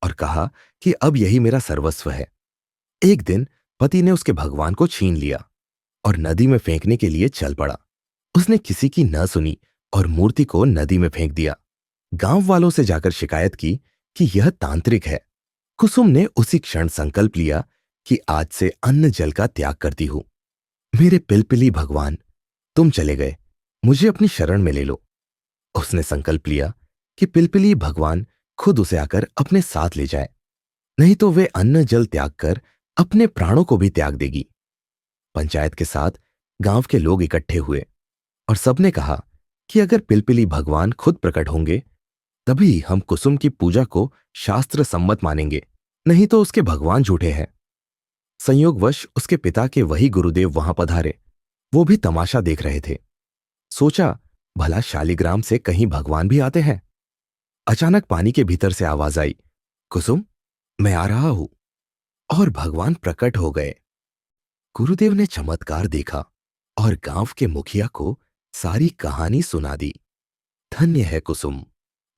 Speaker 1: और कहा कि अब यही मेरा सर्वस्व है। एक दिन पति ने उसके भगवान को छीन लिया और नदी में फेंकने के लिए चल पड़ा। उसने किसी की न सुनी और मूर्ति को नदी में फेंक दिया। गांव वालों से जाकर शिकायत की कि यह तांत्रिक है। कुसुम ने उसी क्षण संकल्प लिया कि आज से अन्न जल का त्याग करती हूं। मेरे पिलपिली भगवान, तुम चले गए, मुझे अपनी शरण में ले लो। उसने संकल्प लिया कि पिलपिली भगवान खुद उसे आकर अपने साथ ले जाए, नहीं तो वे अन्न जल त्याग कर अपने प्राणों को भी त्याग देगी। पंचायत के साथ गांव के लोग इकट्ठे हुए और सबने कहा कि अगर पिलपिली भगवान खुद प्रकट होंगे तभी हम कुसुम की पूजा को शास्त्र सम्मत मानेंगे, नहीं तो उसके भगवान झूठे हैं। संयोगवश उसके पिता के वही गुरुदेव वहां पधारे। वो भी तमाशा देख रहे थे। सोचा भला शालिग्राम से कहीं भगवान भी आते हैं। अचानक पानी के भीतर से आवाज आई, कुसुम, मैं आ रहा हूं। और भगवान प्रकट हो गए। गुरुदेव ने चमत्कार देखा और गांव के मुखिया को सारी कहानी सुना दी। धन्य है कुसुम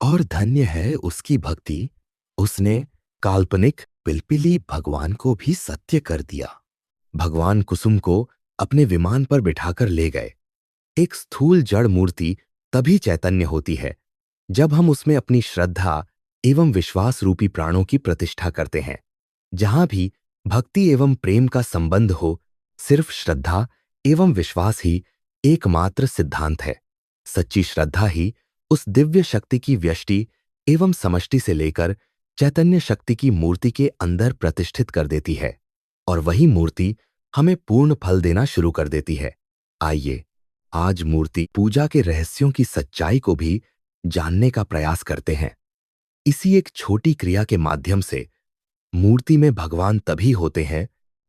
Speaker 1: और धन्य है उसकी भक्ति। उसने काल्पनिक पिलपिली भगवान को भी सत्य कर दिया। भगवान कुसुम को अपने विमान पर बिठाकर ले गए। एक स्थूल जड़ मूर्ति तभी चैतन्य होती है जब हम उसमें अपनी श्रद्धा एवं विश्वास रूपी प्राणों की प्रतिष्ठा करते हैं। जहां भी भक्ति एवं प्रेम का संबंध हो, सिर्फ श्रद्धा एवं विश्वास ही एकमात्र सिद्धांत है। सच्ची श्रद्धा ही उस दिव्य शक्ति की व्यष्टि एवं समष्टि से लेकर चैतन्य शक्ति की मूर्ति के अंदर प्रतिष्ठित कर देती है और वही मूर्ति हमें पूर्ण फल देना शुरू कर देती है। आइए आज मूर्ति पूजा के रहस्यों की सच्चाई को भी जानने का प्रयास करते हैं। इसी एक छोटी क्रिया के माध्यम से मूर्ति में भगवान तभी होते हैं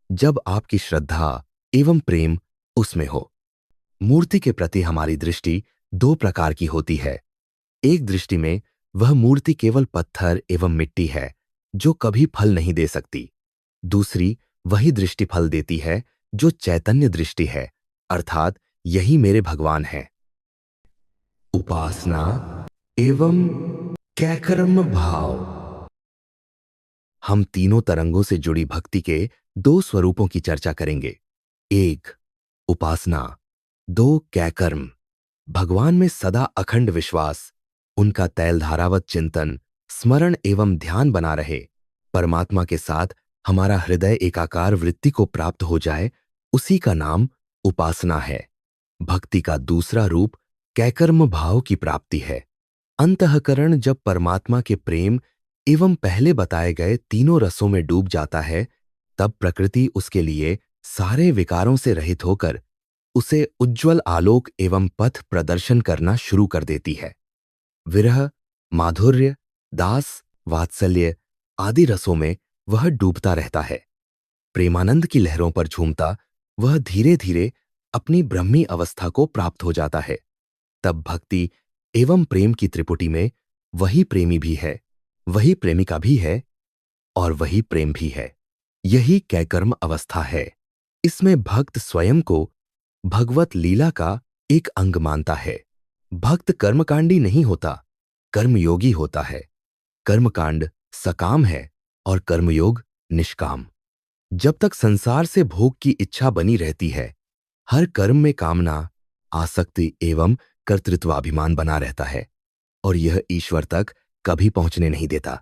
Speaker 1: जब आपकी श्रद्धा एवं प्रेम उसमें हो। मूर्ति के प्रति हमारी दृष्टि दो प्रकार की होती है। एक दृष्टि में वह मूर्ति केवल पत्थर एवं मिट्टी है जो कभी फल नहीं दे सकती। दूसरी वही दृष्टि फल देती है जो चैतन्य दृष्टि है, अर्थात यही मेरे भगवान हैं। उपासना एवं कैकर्म भाव। हम तीनों तरंगों से जुड़ी भक्ति के दो स्वरूपों की चर्चा करेंगे। एक, उपासना। दो, कैकर्म। भगवान में सदा अखंड विश्वास, उनका तैलधारावत चिंतन, स्मरण एवं ध्यान बना रहे, परमात्मा के साथ हमारा हृदय एकाकार वृत्ति को प्राप्त हो जाए, उसी का नाम उपासना है। भक्ति का दूसरा रूप कैकर्म भाव की प्राप्ति है। अंतःकरण जब परमात्मा के प्रेम एवं पहले बताए गए तीनों रसों में डूब जाता है, तब प्रकृति उसके लिए सारे विकारों से रहित होकर उसे उज्ज्वल आलोक एवं पथ प्रदर्शन करना शुरू कर देती है। विरह, माधुर्य, दास, वात्सल्य आदि रसों में वह डूबता रहता है। प्रेमानंद की लहरों पर झूमता वह धीरे धीरे अपनी ब्रह्मी अवस्था को प्राप्त हो जाता है। तब भक्ति एवं प्रेम की त्रिपुटी में वही प्रेमी भी है, वही प्रेमिका भी है और वही प्रेम भी है। यही कैकर्म अवस्था है। इसमें भक्त स्वयं को भगवत लीला का एक अंग मानता है। भक्त कर्मकांडी नहीं होता, कर्मयोगी होता है। कर्मकांड सकाम है और कर्मयोग निष्काम। जब तक संसार से भोग की इच्छा बनी रहती है, हर कर्म में कामना, आसक्ति एवं कर्तृत्वाभिमान बना रहता है और यह ईश्वर तक कभी पहुंचने नहीं देता।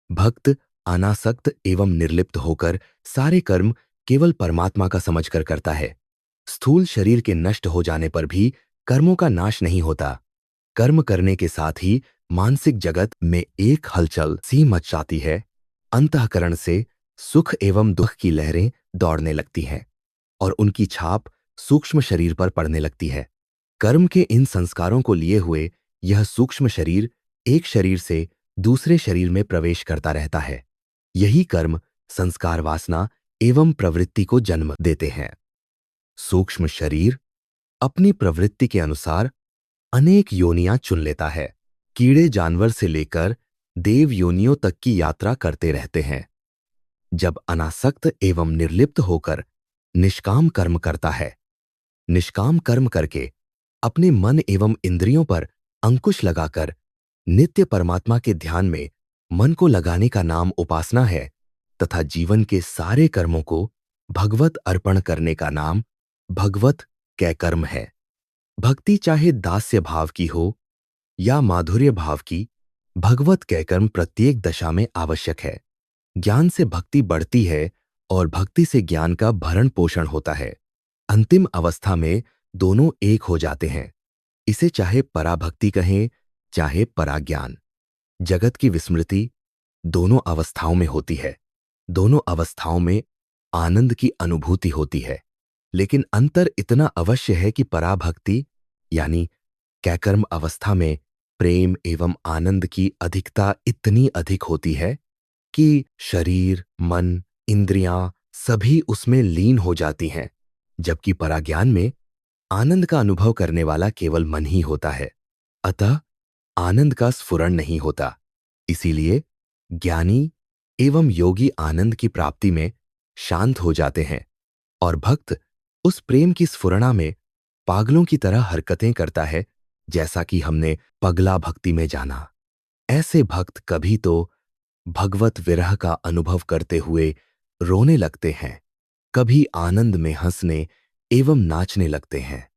Speaker 1: भक्त अनासक्त एवं निर्लिप्त होकर सारे कर्म केवल परमात्मा का समझकर करता है। स्थूल शरीर के नष्ट हो जाने पर भी कर्मों का नाश नहीं होता। कर्म करने के साथ ही मानसिक जगत में एक हलचल सी मच जाती है। अंतःकरण से सुख एवं दुख की लहरें दौड़ने लगती हैं और उनकी छाप सूक्ष्म शरीर पर पड़ने लगती है। कर्म के इन संस्कारों को लिए हुए यह सूक्ष्म शरीर एक शरीर से दूसरे शरीर में प्रवेश करता रहता है। यही कर्म संस्कार वासना एवं प्रवृत्ति को जन्म देते हैं। सूक्ष्म शरीर अपनी प्रवृत्ति के अनुसार अनेक योनियां चुन लेता है। कीड़े जानवर से लेकर देव योनियों तक की यात्रा करते रहते हैं। जब अनासक्त एवं निर्लिप्त होकर निष्काम कर्म करता है, निष्काम कर्म करके अपने मन एवं इंद्रियों पर अंकुश लगाकर नित्य परमात्मा के ध्यान में मन को लगाने का नाम उपासना है तथा जीवन के सारे कर्मों को भगवत अर्पण करने का नाम भगवत कैकर्म है। भक्ति चाहे दास्य भाव की हो या माधुर्य भाव की, भगवत कैकर्म प्रत्येक दशा में आवश्यक है। ज्ञान से भक्ति बढ़ती है और भक्ति से ज्ञान का भरण पोषण होता है। अंतिम अवस्था में दोनों एक हो जाते हैं। इसे चाहे पराभक्ति कहें चाहे पराज्ञान। जगत की विस्मृति दोनों अवस्थाओं में होती है। दोनों अवस्थाओं में आनंद की अनुभूति होती है, लेकिन अंतर इतना अवश्य है कि पराभक्ति यानी कैकर्म अवस्था में प्रेम एवं आनंद की अधिकता इतनी अधिक होती है कि शरीर, मन, इंद्रियां सभी उसमें लीन हो जाती हैं, जबकि पराज्ञान में आनंद का अनुभव करने वाला केवल मन ही होता है। अतः आनंद का स्फुरण नहीं होता। इसीलिए ज्ञानी एवं योगी आनंद की प्राप्ति में शांत हो जाते हैं और भक्त उस प्रेम की स्फुरणा में पागलों की तरह हरकतें करता है, जैसा कि हमने पगला भक्ति में जाना। ऐसे भक्त कभी तो भगवत विरह का अनुभव करते हुए रोने लगते हैं, कभी आनंद में हंसने एवं नाचने लगते हैं।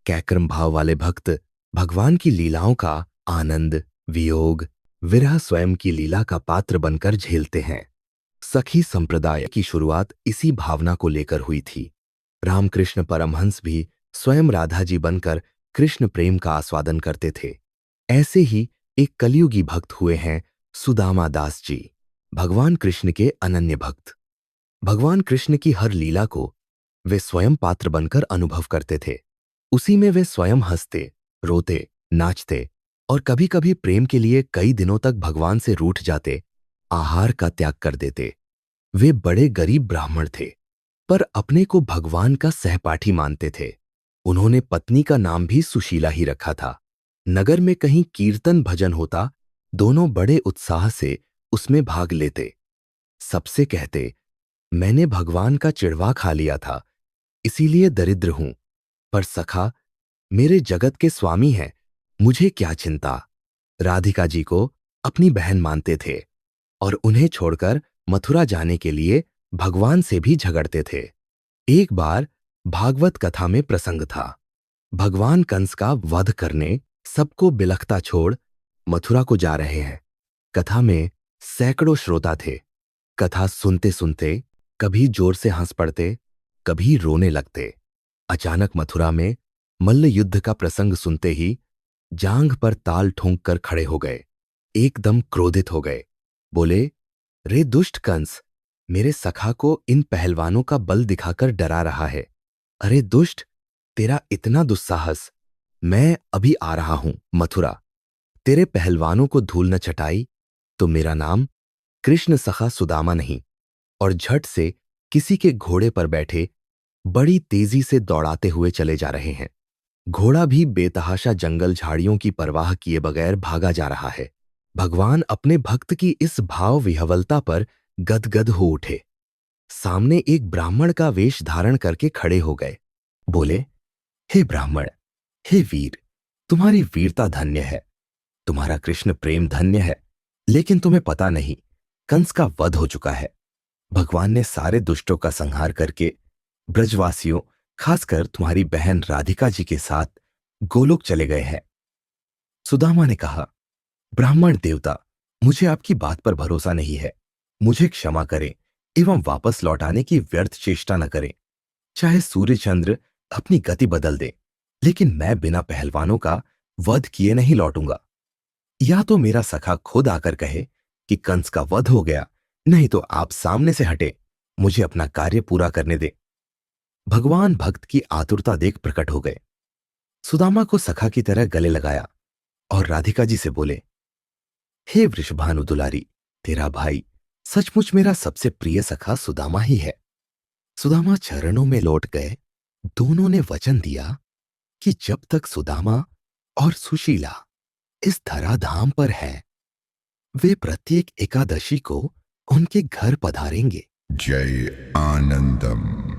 Speaker 1: कैकर्म भाव वाले भक्त भगवान की लीलाओं का आनंद, वियोग, विरह स्वयं की लीला का पात्र बनकर झेलते हैं। सखी संप्रदाय की शुरुआत इसी भावना को लेकर हुई थी। रामकृष्ण परमहंस भी स्वयं राधा जी बनकर कृष्ण प्रेम का आस्वादन करते थे। ऐसे ही एक कलियुगी भक्त हुए हैं सुदामा दास जी, भगवान कृष्ण के अनन्य भक्त। भगवान कृष्ण की हर लीला को वे स्वयं पात्र बनकर अनुभव करते थे। उसी में वे स्वयं हंसते, रोते, नाचते और कभी-कभी प्रेम के लिए कई दिनों तक भगवान से रूठ जाते, आहार का त्याग कर देते। वे बड़े गरीब ब्राह्मण थे, पर अपने को भगवान का सहपाठी मानते थे। उन्होंने पत्नी का नाम भी सुशीला ही रखा था। नगर में कहीं कीर्तन भजन होता, दोनों बड़े उत्साह से उसमें भाग लेते। सबसे कहते, मैंने भगवान का चिढ़वा खा लिया था, इसीलिए दरिद्र हूं। पर सखा, मेरे जगत के स्वामी हैं, मुझे क्या चिंता। राधिका जी को अपनी बहन मानते थे और उन्हें छोड़कर मथुरा जाने के लिए भगवान से भी झगड़ते थे। एक बार भागवत कथा में प्रसंग था। भगवान कंस का वध करने सबको बिलखता छोड़ मथुरा को जा रहे हैं। कथा में सैकड़ों श्रोता थे। कथा सुनते सुनते कभी जोर से हंस पड़ते, कभी रोने लगते। अचानक मथुरा में मल्ल युद्ध का प्रसंग सुनते ही जांघ पर ताल ठोंक कर खड़े हो गए। एकदम क्रोधित हो गए। बोले, रे दुष्ट कंस, मेरे सखा को इन पहलवानों का बल दिखाकर डरा रहा है। अरे दुष्ट, तेरा इतना दुस्साहस! मैं अभी आ रहा हूं मथुरा। तेरे पहलवानों को धूल न चटाई तो मेरा नाम कृष्ण सखा सुदामा नहीं। और झट से किसी के घोड़े पर बैठे बड़ी तेजी से दौड़ाते हुए चले जा रहे हैं। घोड़ा भी बेतहाशा जंगल झाड़ियों की परवाह किए बगैर भागा जा रहा है। भगवान अपने भक्त की इस भाव विह्वलता पर गदगद हो उठे। सामने एक ब्राह्मण का वेश धारण करके खड़े हो गए। बोले, हे ब्राह्मण, हे वीर, तुम्हारी वीरता धन्य है, तुम्हारा कृष्ण प्रेम धन्य है। लेकिन तुम्हें पता नहीं, कंस का वध हो चुका है। भगवान ने सारे दुष्टों का संहार करके ब्रजवासियों, खासकर तुम्हारी बहन राधिका जी के साथ गोलोक चले गए हैं। सुदामा ने कहा, ब्राह्मण देवता, मुझे आपकी बात पर भरोसा नहीं है। मुझे क्षमा करें एवं वापस लौटाने की व्यर्थ चेष्टा न करें। चाहे सूर्यचंद्र अपनी गति बदल दे, लेकिन मैं बिना पहलवानों का वध किए नहीं लौटूंगा। या तो मेरा सखा खुद आकर कहे कि कंस का वध हो गया, नहीं तो आप सामने से हटे, मुझे अपना कार्य पूरा करने दे। भगवान भक्त की आतुरता देख प्रकट हो गए। सुदामा को सखा की तरह गले लगाया और राधिका जी से बोले, हे वृषभानु दुलारी, तेरा भाई सचमुच मेरा सबसे प्रिय सखा सुदामा ही है। सुदामा चरणों में लौट गए। दोनों ने वचन दिया कि जब तक सुदामा और सुशीला इस धराधाम पर है, वे प्रत्येक एकादशी को उनके घर पधारेंगे।
Speaker 2: जय आनंदम।